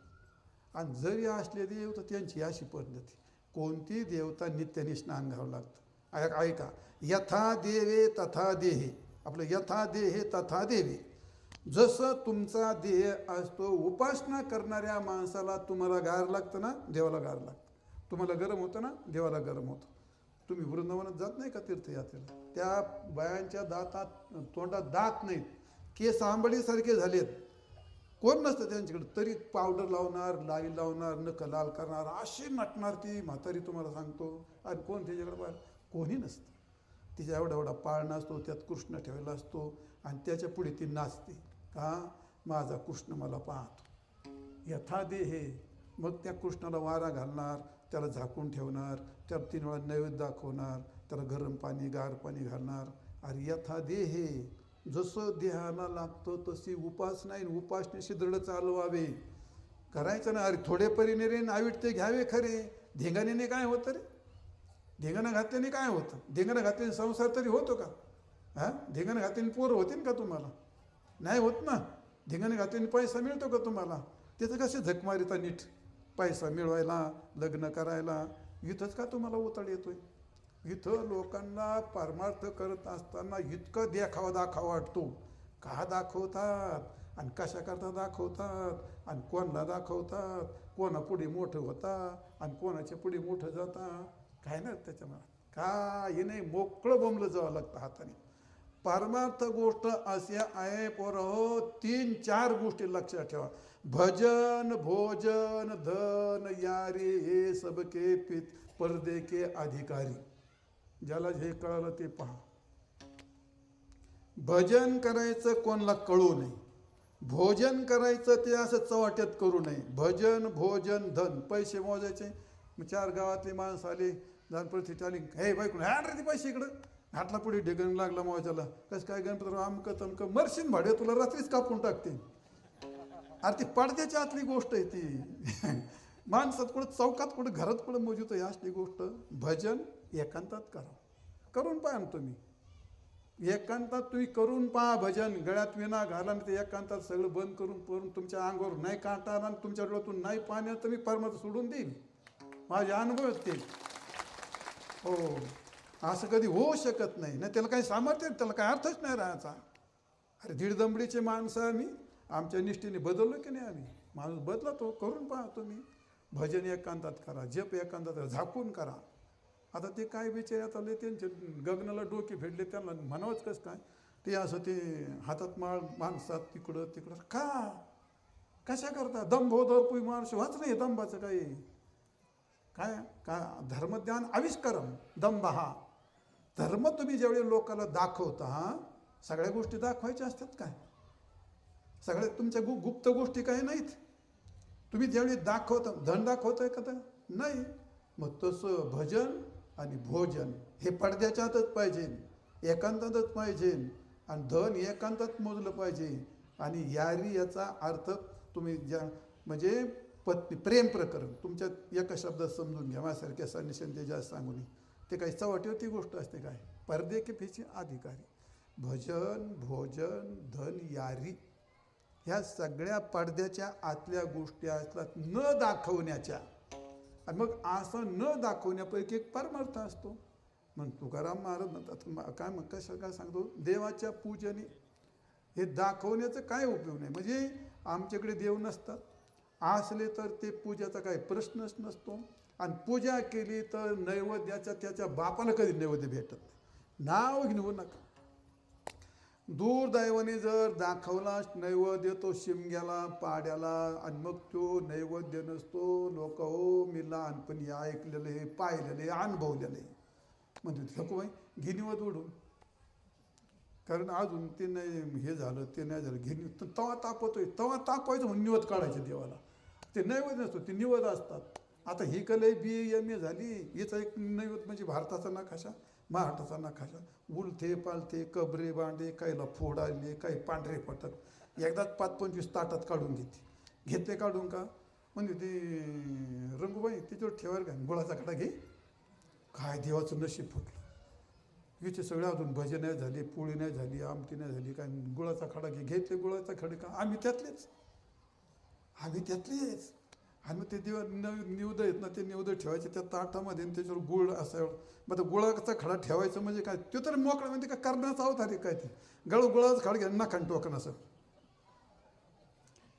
आणि जरी असले देव तर त्यांची अशी पद्धती, कोणती देवता नित्याने स्नान घ्यावं लागतं. ऐका, यथा देवे तथा देहे, आपलं यथा देहे तथा देवे. जसं तुमचा देह असतो, उपासना करणाऱ्या माणसाला तुम्हाला गार लागतं ना, देवाला गार लागतं. तुम्हाला गरम होतं ना, देवाला गरम होतं. तुम्ही वृंदावनात जात नाही का तीर्थयात्रेला, त्या बायांच्या दातात तोंडात दात नाहीत, केस आंबडीसारखे झालेत, कोण नसतं त्यांच्याकडे, तरी पावडर लावणार, लाई लावणार, नख लाल करणार, अशी नटणार ती म्हातारी तुम्हाला सांगतो. आणि कोण त्याच्याकडे बाहेर कोणी नसतं. तिच्या एवढा पाळणा असतो, त्यात कृष्ण ठेवलेला असतो, आणि त्याच्या पुढे ती नाचते का, माझा कृष्ण मला पाहतो. यथा देहे. मग त्या कृष्णाला वारा घालणार, त्याला झाकून ठेवणार, त्याला 3 वेळा नैवेद्य दाखवणार, त्याला गरम पाणी गार पाणी घालणार. अरे यथा देहे, जसं देहाला लागतं तशी उपासना आहे, उपासनेशी दृढ चालवावे. करायचं ना, अरे थोडे परीने रे नावीट ते घ्यावे खरे, धिंगाणीने काय होतं रे, धिंगाणं घातल्याने काय होतं, धिंगाणं घातल्याने संसार तरी होतो का? हां, धिंगाणं घातल्याने पोरं होतील का तुम्हाला? नाही होत ना. धिंगाणं घातल्याने पैसा मिळतो का तुम्हाला? त्याचं कसे झक मारिता नीट पैसा मिळवायला, लग्न करायला. इथंच का तुम्हाला उताळ येतोय? इथं लोकांना परमार्थ करत असताना इतकं दाखवा वाटतो. का दाखवतात? आणि कशा करता दाखवतात आणि कोणाला दाखवतात, कोणापुढे मोठं होता आणि कोणाच्या पुढे मोठं जाता, काय नाही त्याच्यामुळे काही नाही, मोकळं बोंबलं जावं लागतं हाताने. परमार्थ गोष्ट अशा आहे पोरं, 3-4 गोष्टी लक्षात ठेवा. भजन भोजन धन यारी हे सबके पर्दे के अधिकारी. ज्याला जे कळालं ते पहा. भजन करायचं कोणाला कळू नये, भोजन करायचं ते असं चवाट्यात करू नये. भजन भोजन धन, पैसे मोजायचे. 4 गावातली माणसं आली, गणपती आली, हे बाई कोण रे ते पैसे इकडं, हातला पुढे ढेगण लागला मोजायला. कसं काय गणपती, आमकं तमकं, मरशीन भाडे तुला रात्रीच कापून टाकते. अरे ती पडद्याच्या आतली गोष्ट आहे ती. माणसात कुठं चौकात कुठं घरात कुठं मोजतो ही असली गोष्ट. भजन एकांतात करा, करून पहा ना तुम्ही. एकांतात तुम्ही करून पहा भजन. गळ्यात विना घाला आणि ते एकांतात सगळं बंद करून तुमच्या अंगावर नाही काटा आला आणि तुमच्या डोळ्यातून नाही पाणी तर मी परमार्थ सोडून देईन. माझे अनुभव आहेत ते. हो, असं कधी होऊ शकत नाही ना. त्याला काही सामर्थ्य, त्याला काही अर्थच नाही राहायचा. अरे दीडदंबडीचे माणसं आम्ही, आमच्या निष्ठेने बदललो की नाही आम्ही. माणूस बदला तो. करून पहा तुम्ही. भजन एकांतात करा, जप एकांतात करा, झाकून करा. आता ते काय बिचारे आता लय त्यांचे गगनाला डोके फेडले, त्यांना म्हणावंच कसं काय. ते असं ते हातात माळ माणसात तिकडं तिकडं का कशा करता. दंभोदर पुई माणूस वाच नाही दंभाचं काही काय का. धर्मज्ञान आविष्कारम दंभ हा. धर्म तुम्ही ज्यावेळी लोकांना दाखवता, सगळ्या गोष्टी दाखवायच्या असतात काय. सगळ्या तुमच्या गुप्त गोष्टी काही नाहीत. तुम्ही ज्यावेळी दाखवता, धन दाखवताय का तर नाही. मग तसं भजन आणि भोजन हे पडद्याच्यातच पाहिजे, एकांतातच पाहिजे. आणि धन एकांतात मोजलं पाहिजे. आणि यारी याचा अर्थ तुम्ही ज्या म्हणजे पत्नी प्रेम प्रकरण तुमच्या एका शब्दात समजून घ्या. माझ्यासारख्या संन्याशांनी ते जास्त सांगू नये. ते काही चव्हाट्यावरती गोष्ट असते काय. पर्दे के पीछे अधिकारी. भजन भोजन धन यारी ह्या सगळ्या पडद्याच्या आतल्या गोष्टी असतात, न दाखवण्याच्या. आणि मग असं न दाखवण्यापैकी एक परमार्थ असतो. मग तुकाराम महाराज म्हणतात काय, मग कसं काय सांगतो, देवाच्या पूजने हे दाखवण्याचं काय उपयोग नाही. म्हणजे आमच्याकडे देव नसतात, असले तर ते पूजाचा काही प्रश्नच नसतो. आणि पूजा केली तर नैवेद्याच्या त्याच्या बापाला कधी नैवेद्य भेटत नाही. नाव घेऊ नका. दुर्दैवाने जर दाखवला नैवेद्य तो शिमग्याला पाड्याला, आणि मग तो नैवेद्य नसतो. लोक हो मी लहानपणी ऐकलेलं हे, पाहिलेलं हे, अनुभवलेलं आहे. म्हणजे नको बाई घे निवद ओढून, कारण अजून ते नाही हे झालं ते नाही झालं. घे तवा तापतोय, तवा तापायचं म्हणून निवद काढायचं देवाला. ते नैवेद्य नसतो, ते निवद असतात. आता ही कलई BA झाली, हिचा एक नैवेद्य म्हणजे भारताचा नकाशा, महाराष्ट्राचा नकाशा. उलथे पालथे कबरे बांडे, काहीला फोड आले, काही पांढरे पटक. एकदाच 5-25 ताटात काढून घेतले काढून का म्हणजे ते रंगूबाई तिच्यावर ठेवायला काय गुळाचा खडा घे. काय देवाचं नशीब फुटलं. हिचे सगळे अजून भजन नाही झाली, पोळी नाही झाली, आमटी नाही झाली, काय गुळाचा खडा घेतले. गुळाचा खडे का आम्ही त्यातलेच. आणि मग ते निवद आहेत ना, ते निवद ठेवायचे त्या ताटामध्ये आणि त्याच्यावर गुळ असावं. मग ते गुळाचा खडा ठेवायचं म्हणजे काय, तो तर मोकळा म्हणजे काय करण्याचा अवतार काय. ते गुळाचा खडा घ्या नाकान टोकन असं.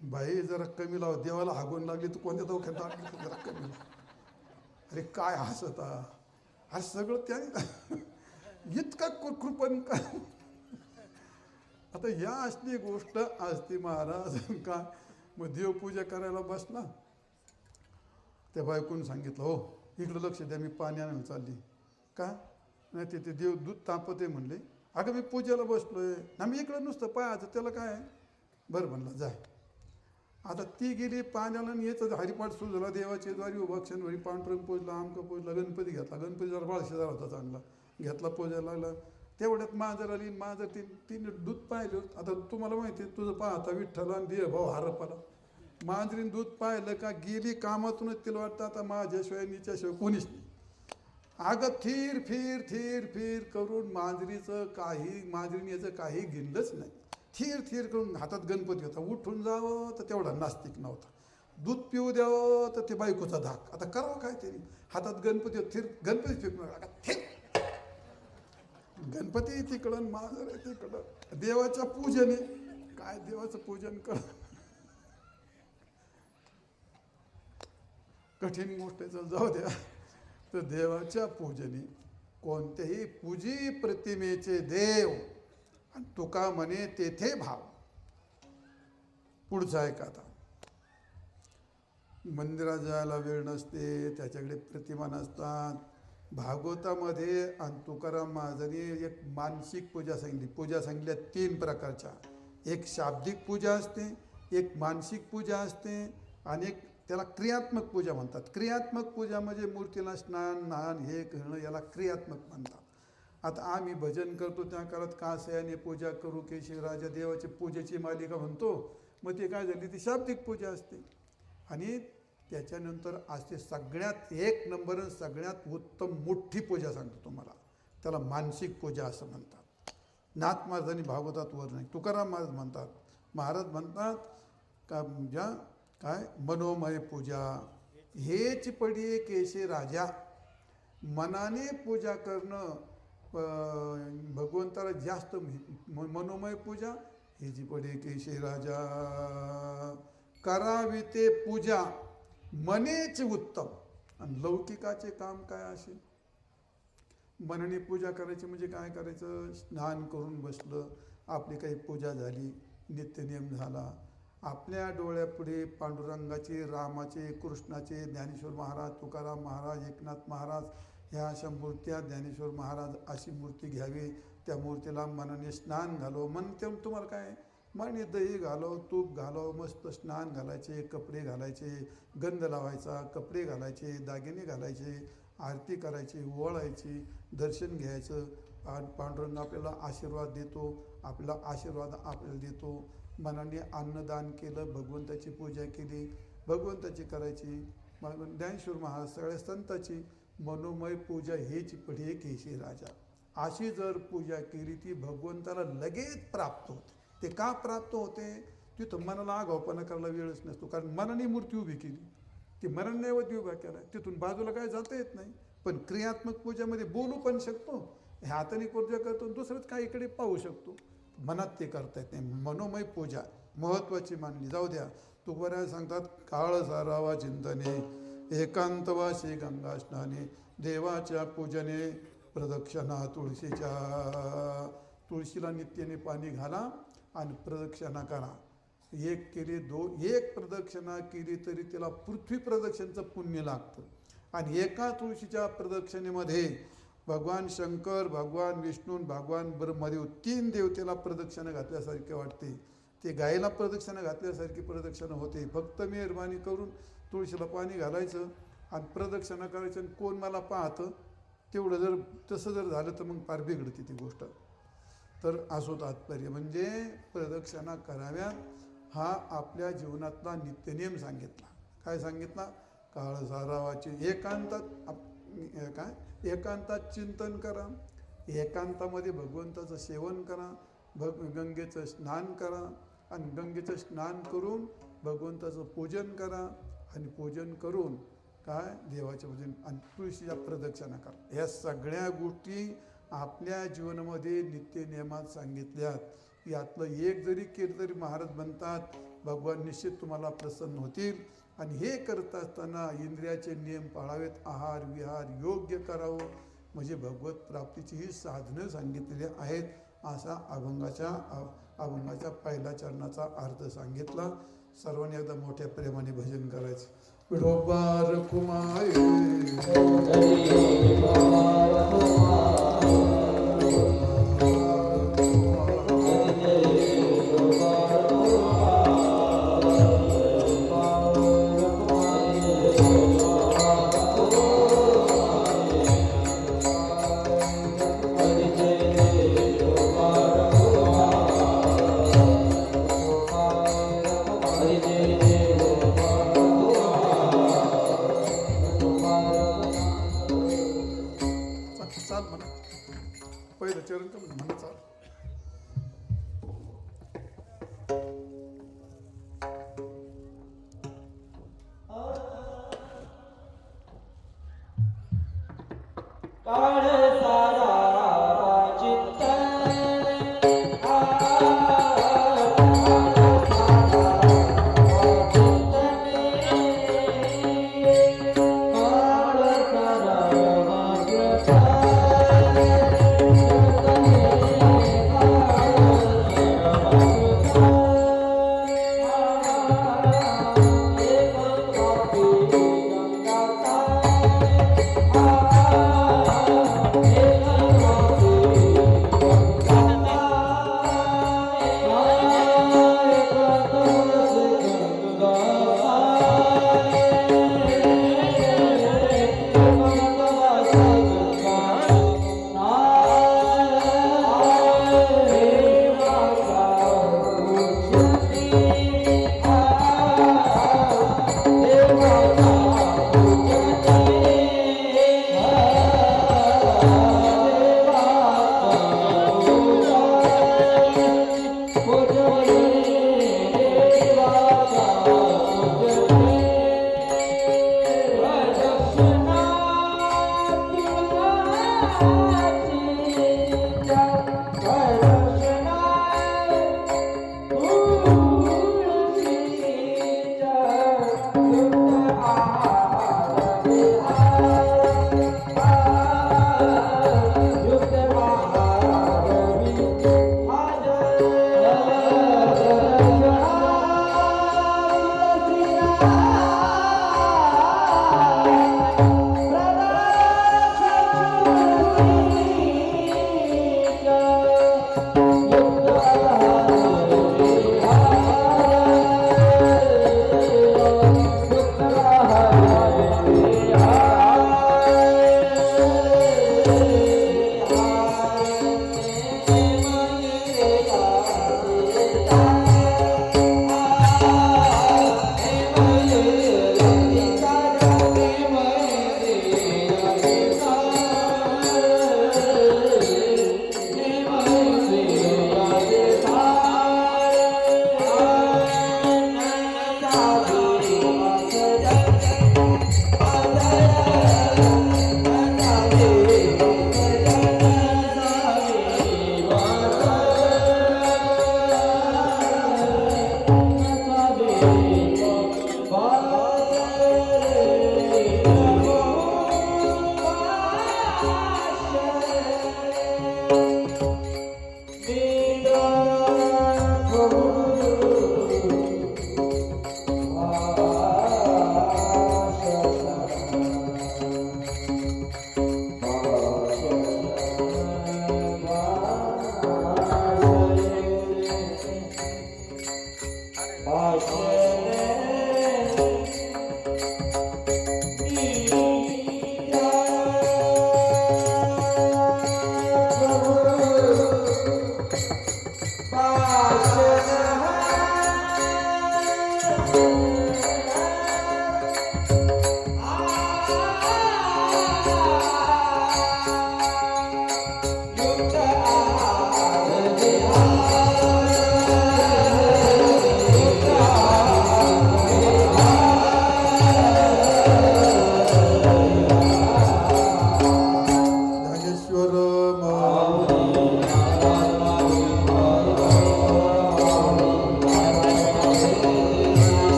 बाई जरा कमी लाव, देवाला हागून लागली तू कोणत्या दवाखान्यात जरा कमी लाव. अरे काय हसता. अरे सगळं त्याने इतका कृपण का. आता या असली गोष्ट असते महाराज का. मग देवपूजा करायला बसला, त्या बायकोनं सांगितलं हो इकडं लक्ष द्या, मी पाणी आणायला चालली. का नाही ते देव दूध तापते म्हणले. अगं मी पूजेला बसलोय ना, मी इकडं नुसतं पाहायचं त्याला काय. बरं म्हणलं जाय. आता ती गेली पाण्याला आणि याचं हरिपाठ सुरू झाला. देवाची द्वारी उभाक्षण वरी पांढरंग पोजला, आमकं पोजला, गणपती घेतला. गणपती जरा बाळशेदार होता चांगला, घेतला पूजायला लागला. तेवढ्यात मांजर आली, मांजर तिने दूध पाहिलं. आता तुम्हाला माहिती आहे तुझं पाहता विठ्ठल आणि देव भाऊ हरपाला. मांजरीने दूध पाहिलं का गेली कामातूनच. तिला वाटतं आता माझ्याशिवाय नीच्याशिवाय कोणीच नाही. अगं थीर फिर थीर फिर करून मांजरीने याचं काही गिनलंच नाही. थीर थीर करून हातात गणपती होता. उठून जावं तर तेवढा नास्तिक नव्हता. दूध पिऊ द्यावं तर ते बायकोचा धाक. आता करावं काय तरी. हातात गणपती थीर, गणपती फेकणार थीर. गणपती तिकडं मांजर तिकडं. देवाच्या पूजेने काय देवाचं पूजन कर, कठीण गोष्टीचं जाऊ द्या. तर देवाच्या पूजनी कोणत्याही पूजी प्रतिमेचे देव, आणि तुका म्हणे तेथे भाव. पुढचा आहे का आता, मंदिरात जायला वेळ नसते, त्याच्याकडे प्रतिमा नसतात. भागवतामध्ये आणि तुकाराम महाराजांनी एक मानसिक पूजा सांगितली. पूजा सांगितल्या 3 प्रकारच्या. एक शाब्दिक पूजा असते, एक मानसिक पूजा असते, आणि एक त्याला क्रियात्मक पूजा म्हणतात. क्रियात्मक पूजा म्हणजे मूर्तीला स्नान नान हे करणं, याला क्रियात्मक म्हणतात. आता आम्ही भजन करतो त्या काळात कासयाने पूजा करू, केशवराजा देवाची पूजेची मालिका म्हणतो. मग ते काय झाली, ती शाब्दिक पूजा असते. आणि त्याच्यानंतर असते सगळ्यात 1 नंबर सगळ्यात उत्तम मोठी पूजा सांगतो तुम्हाला, त्याला मानसिक पूजा असं म्हणतात. नाथ महाराजांनी भागवतात वर नाही, तुकाराम महाराज म्हणतात का ज्या काय मनोमय पूजा हेच पडी केशे राजा. मनाने पूजा करणं भगवंताला जास्त मनोमय पूजा हेची पडी केशे राजा. करावी ते पूजा मनेच उत्तम. आणि लौकिकाचे काम काय असे, मनाने पूजा करायची म्हणजे काय करायचं, स्नान करून बसलं, आपली काही पूजा झाली, नित्यनियम झाला, आपल्या डोळ्यापुढे पांडुरंगाचे, रामाचे, कृष्णाचे, ज्ञानेश्वर महाराज, तुकाराम महाराज, एकनाथ महाराज ह्या अशा मूर्त्या, ज्ञानेश्वर महाराज अशी मूर्ती घ्यावी, त्या मूर्तीला मनाने स्नान घालो. मन ते तुम्हाला काय, मनाने दही घालो, तूप घालो, मस्त स्नान घालायचे, कपडे घालायचे, गंध लावायचा, कपडे घालायचे, दागिने घालायचे, आरती करायची, ओवाळायची, दर्शन घ्यायचं. पांडुरंग आपल्याला आशीर्वाद देतो, आपला आशीर्वाद आपल्याला देतो. मनाने अन्नदान केलं, भगवंताची पूजा केली, भगवंताची करायची. ज्ञानेश्वर महाराज सगळ्या संतांची मनोमय पूजा हेच पढे केशे राजा. अशी जर पूजा केली ती भगवंताला लगेच प्राप्त होते. ते का प्राप्त होते, तिथं मनाला आगाऊपणा करायला वेळच नसतो, कारण मनाने मूर्ती उभी केली, ती मनाने नैवेद्य उभा केला, तिथून बाजूला काय जाता येत नाही. पण क्रियात्मक पूजामध्ये बोलू पण शकतो, हाताने पूजा करतो, दुसरंच काही इकडे पाहू शकतो, मनात ते करता येत नाही. मनोमय पूजा महत्त्वाची मानली. जाऊ द्या, तुकाराम सांगतात काळ सारावा चिंतने, एकांतवासी गंगा स्नाने, देवाच्या पूजने प्रदक्षिणा तुळशीच्या. तुळशीला नित्याने पाणी घाला आणि प्रदक्षिणा करा. एक केली एक प्रदक्षिणा केली तरी त्याला पृथ्वी प्रदक्षिणेचं पुण्य लागतं. आणि एका तुळशीच्या प्रदक्षिणेमध्ये भगवान शंकर, भगवान विष्णू, भगवान ब्रह्मदेव 3 देवतेला प्रदक्षिणा घातल्यासारखे वाटते. ते गायीला प्रदक्षिणा घातल्यासारखी प्रदक्षिणा होते. फक्त मेहरबानी करून तुळशीला पाणी घालायचं आणि प्रदक्षिणा करायचं, आणि कोण मला पाहतं तेवढं. जर तसं जर झालं तर मग फार बिघडते ती गोष्ट. तर असो तात्पर्य म्हणजे प्रदक्षिणा कराव्यात हा आपल्या जीवनातला नित्यनियम सांगितला. काय सांगितला, काळ सारावाचे एकांतात काय, एकांतात चिंतन करा, एकांतामध्ये भगवंताचं सेवन करा, गंगेचं स्नान करा, आणि गंगेचं स्नान करून भगवंताचं पूजन करा, आणि पूजन करून काय देवाचे पूजन आणि तुळशीच्या प्रदक्षिणा करा. या सगळ्या गोष्टी आपल्या जीवनामध्ये नित्यनियमात सांगितल्यात. यातलं एक जरी केलं तरी महाराज म्हणतात भगवान निश्चित तुम्हाला प्रसन्न होतील. आणि हे करत असताना इंद्रियाचे नियम पाळावेत, आहार विहार योग्य करावं, म्हणजे भगवत प्राप्तीची ही साधनं सांगितलेली आहेत. असा अभंगाच्या पहिल्या चरणाचा अर्थ सांगितला. सर्वांनी एकदा मोठ्या प्रेमाने भजन करायचं. विठोबार कुमार पहिलं चरण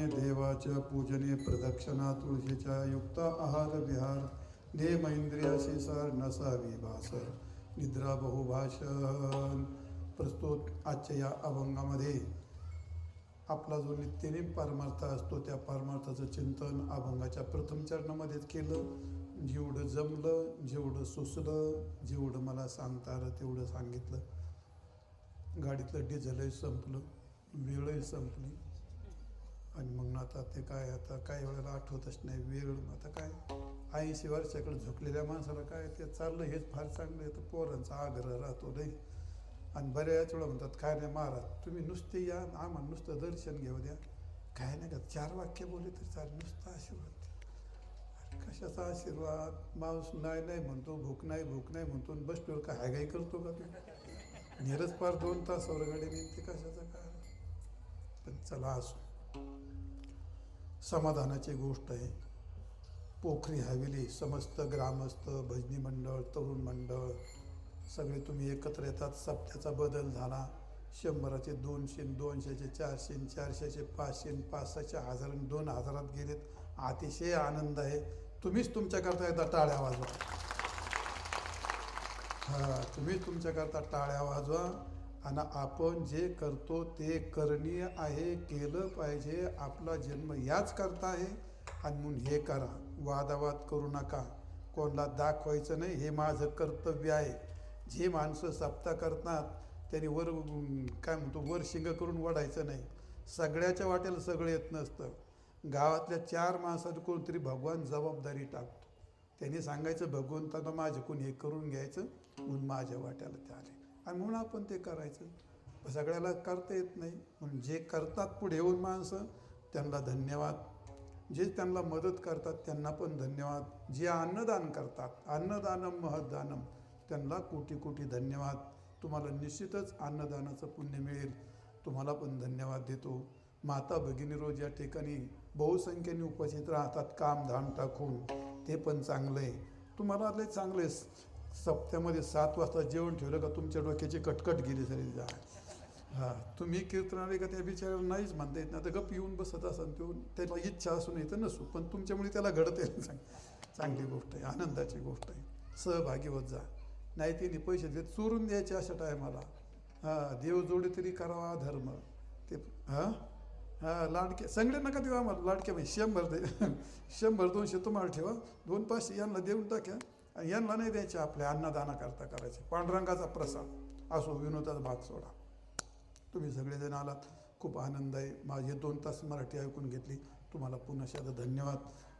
देवाच्या पूजने प्रदक्षिणा तुळशीच्या युक्त आहार विहार नेम इंद्रियाशी सर नसावी भास निद्रा बहुभाषण. प्रस्तुत आजच्या या अभंगामध्ये आपला जो नित्यनेम परमार्थ असतो त्या परमार्थाचं चिंतन अभंगाच्या प्रथम चरणामध्येच केलं. जेवढं जमलं, जेवढं सुचलं, जेवढं मला सांगता आलं तेवढं सांगितलं. गाडीतलं डिझेलही संपलं, वेळही संपली आणि मग आता ते काय, आता काही वेळेला आठवतच नाही वेळ. आता काय 80 वर्षाकडे झोपलेल्या माणसाला काय ते चाललं हेच फार चांगलं आहे. तर पोरांचा आग्रह राहतो नाही. आणि बऱ्याच वेळा म्हणतात काय नाही महाराज तुम्ही नुसते या, आम्हाला नुसतं दर्शन घेऊ द्या, काय नाही का 4 वाक्य बोलले तरी चालेल, नुसतं आशीर्वाद. कशाचा आशीर्वाद? माणूस नाही नाही म्हणतो, भूक नाही म्हणतो, बसल्यावर काय हायगाई करतो का तू? नेरच पार 2 तास गाडी नेमते, कशाचा काय? पण चला असो, समाधानाची गोष्ट आहे. पोखरी हवेली समस्त ग्रामस्थ, भजनी मंडळ, तरुण मंडळ सगळे तुम्ही एकत्र येतात. सप्त्याचा बदल झाला. 100चे 200, 200चे 400, 400चे 500, 500चे 1000, 2000 गेलेत. अतिशय आनंद आहे. तुम्हीच तुमच्याकरता एकदा टाळ्या वाजवा. तुम्हीच तुमच्याकरता टाळ्या वाजवा. आणि आपण जे करतो ते करणीय आहे, केलं पाहिजे. आपला जन्म याच करता आहे आणि म्हणून हे करा. वादावाद करू नका, कोणाला दाखवायचं नाही, हे माझं कर्तव्य आहे. जे माणसं सप्ताह करतात त्यांनी वर काय म्हणतो वर शिंग करून वडायचं नाही. सगळ्याच्या वाट्याला सगळं येत नसतं. गावातल्या 4 माणसात कोणतरी भगवान जबाबदारी टाकतो. त्यांनी सांगायचं भगवंतानं माझ्याकडून हे करून घ्यायचं म्हणून माझ्या वाट्याला ते आले आणि म्हणून आपण ते करायचं. सगळ्याला करता येत नाही. म्हणून जे करतात पुढे येऊन माणसं त्यांना धन्यवाद. जे त्यांना मदत करतात त्यांना पण धन्यवाद. जे अन्नदान करतात, अन्नदानम महदानम, त्यांना कोटी कोटी धन्यवाद. तुम्हाला निश्चितच अन्नदानाचं पुण्य मिळेल. तुम्हाला पण धन्यवाद देतो. माता भगिनी रोज या ठिकाणी बहुसंख्येने उपस्थित राहतात कामधाम टाकून, ते पण चांगलं आहे. तुम्हाला लय चांगलं आहे. सप्त्यामध्ये 7 वाजता जेवण ठेवलं का तुमच्या डोक्याची कटकट गेली सरी जा. तुम्ही कीर्तनाले का त्या बिचाराला नाहीच म्हणता येत ना, तर गप येऊन बसत असाल. त्याला इच्छा असून येतं नसू, पण तुमच्यामुळे त्याला घडत येईल. चांगली गोष्ट आहे, आनंदाची गोष्ट आहे. सहभागी होत जा. नाही तिने पैसे देत चोरून द्यायचे अशा टायमाला. देव जोडी तरी करावा धर्म. ते लाडके सगळे नका देऊ आम्हाला. लाडके म्हणजे 100 दे, 100 200 तुम्हाला ठेवा, 2 500 यांना देऊन टाक्या. यांना नाही द्यायचे, आपल्या अन्नदाना करता करायचे. पांडुरंगाचा प्रसाद असो, विनोदाचा भाग सोडा. तुम्ही सगळेजण आलात, खूप आनंद आहे. माझे 2 तास मराठी ऐकून घेतली. तुम्हाला पुन्हा शब्द धन्यवाद.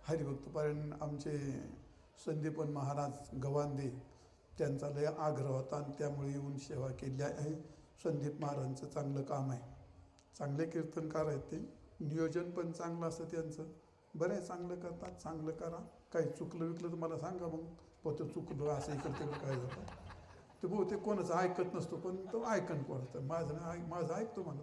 हरिभक्तपारायण आमचे संदीपन महाराज गवांदे, त्यांचा लय आग्रह होता आणि त्यामुळे येऊन सेवा केली आहे. संदीप महाराजांचं चांगलं काम आहे. चांगले कीर्तनकार आहेत ते. नियोजन पण चांगलं असतं त्यांचं. बरं चांगलं करतात, चांगलं करा. काही चुकलं विकलं तर मला सांगा, मग पोतं चुकलं असं इकडं तिकडं काय झालं ते बहुतेक कोणाचं ऐकत नसतो, पण तो ऐकन कोणाचं. माझं ऐकतो मला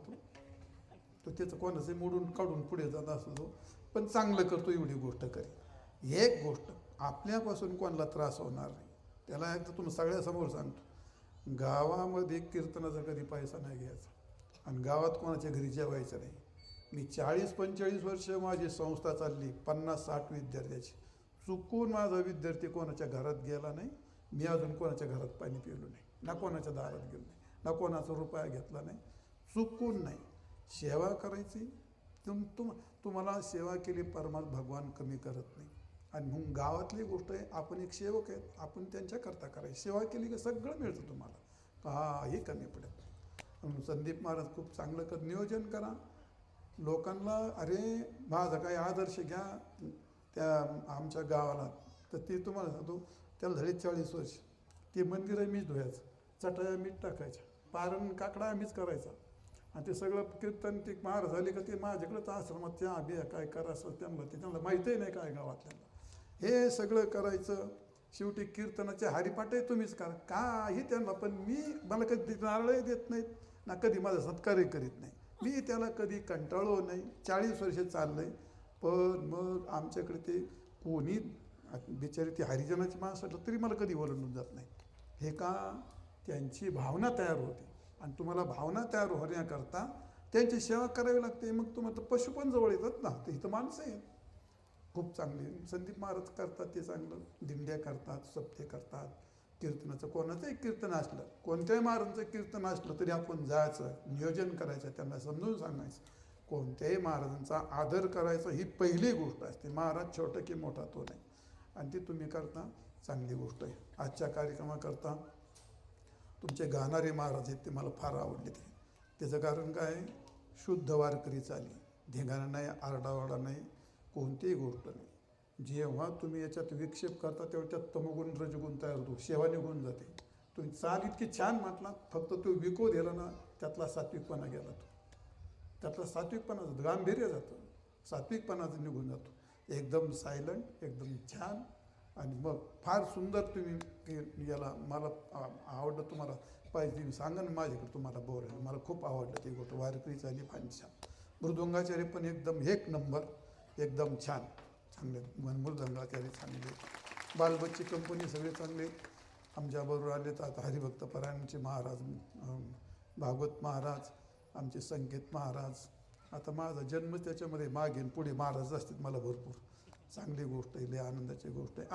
तो त्याचं कोणाचं मोडून काढून पुढे जात असतो. पण चांगलं करतो एवढी गोष्ट करी. एक गोष्ट आपल्यापासून कोणाला त्रास होणार नाही. त्याला एकदा तुम्ही सगळ्यासमोर सांगतो, गावामध्ये कीर्तनाचा कधी पैसा नाही घ्यायचा आणि गावात कोणाच्या घरी जेवायचं नाही. मी 40-45 वर्ष माझी संस्था चालली, 50-60 विद्यार्थ्याची. चुकून माझा विद्यार्थी कोणाच्या घरात गेला नाही. मी अजून कोणाच्या घरात पाणी पिलो नाही, ना कोणाच्या दारात गेलो नाही, ना कोणाचा रुपया घेतला नाही. चुकून नाही. सेवा करायची, तुम्हाला सेवा केली परमात्मा भगवान कमी करत नाही. आणि मग गावातली गोष्ट आहे, आपण एक सेवक आहेत, आपण त्यांच्याकरता करायची. सेवा केली की सगळं मिळतं तुम्हाला, काही कमी पडत नाही. संदीप महाराज खूप चांगलं नियोजन करा लोकांना. अरे माझा काही आदर्श घ्या त्या आमच्या गावाला, तर ते तुम्हाला सांगतो, त्याला झाले 40 वर्ष. ते मंदिरं मीच धुयाचं, चटाया मीच टाकायच्या, पारण काकडा आम्हीच करायचा. आणि ते सगळं कीर्तन ते महाराज झाले का ते माझ्याकडंच आश्रमात त्या बिया काय करायचं त्यांना माहितीही नाही काय गावातल्याला. हे सगळं करायचं. शेवटी कीर्तनाचे हरिपाठही तुम्हीच करा, काही त्यांना. पण मला कधी नारळही देत नाहीत ना, कधी माझा सत्कारही करीत नाही. मी त्याला कधी कंटाळलो नाही. 40 वर्ष चाललंय. पण मग आमच्याकडे ते कोणी बिचारी ती हरिजनाची माणसं असलं तरी मला कधी ओरडून जात नाही. हे का, त्यांची भावना तयार होते. आणि तुम्हाला भावना तयार होण्याकरता त्यांची सेवा करावी लागते. मग तुम्हाला पशु पण जवळ येतात ना, तर इथं माणसं आहेत खूप चांगली. संदीप महाराज करतात ते चांगलं, दिंड्या करतात, सप्ते करतात, कीर्तनाचं कोणाचंही कीर्तन असलं, कोणत्याही महाराजांचं कीर्तन असलं तरी आपण जायचं, नियोजन करायचं, त्यांना समजून सांगायचं. कोणत्याही महाराजांचा आदर करायचा ही पहिली गोष्ट असते. महाराज छोटा की मोठा तो नाही. आणि ती तुम्ही करता, चांगली गोष्ट आहे. आजच्या कार्यक्रमाकरता तुमचे गाणारे महाराज आहेत ते मला फार आवडले. त्याचं कारण काय, शुद्ध वारकरी चाली, धिंगाणा नाही, आरडाओरडा नाही, कोणतीही गोष्ट नाही. जेव्हा तुम्ही याच्यात विक्षेप करता तेव्हा त्यात तमोगुण रजगुण तयार होतो, सेवा निघून जाते. तुम्ही चाल इतकी छान म्हटला, फक्त तो विको दिला ना, त्यातला सात्विकपणा गेला. त्यातला सात्विकपणा जातो, गांभीर्य जातं, सात्विकपणाचं निघून जातो. एकदम सायलंट, एकदम छान. आणि मग फार सुंदर तुम्ही याला, मला आवडलं. तुम्हाला पाहिजे तुम्ही सांगा ना, माझ्याकडे तुम्हाला बोलायला मला खूप आवडलं ती गोष्ट. वारकरी चाली फार छान, मृदुंगाचार्य पण एकदम 1 नंबर, एकदम छान, चांगले मृदंगाचार्य चांगले, बालबच्ची कंपनी सगळे चांगले. आमच्याबरोबर आले तर आता हरिभक्तपरायणचे महाराज, भागवत महाराज, आमचे संकेत महाराज. आता माझा जन्म त्याच्यामध्ये मागेन पुढे महाराज असतील मला भरपूर. चांगली गोष्ट आहे, लय आनंदाची गोष्ट आहे.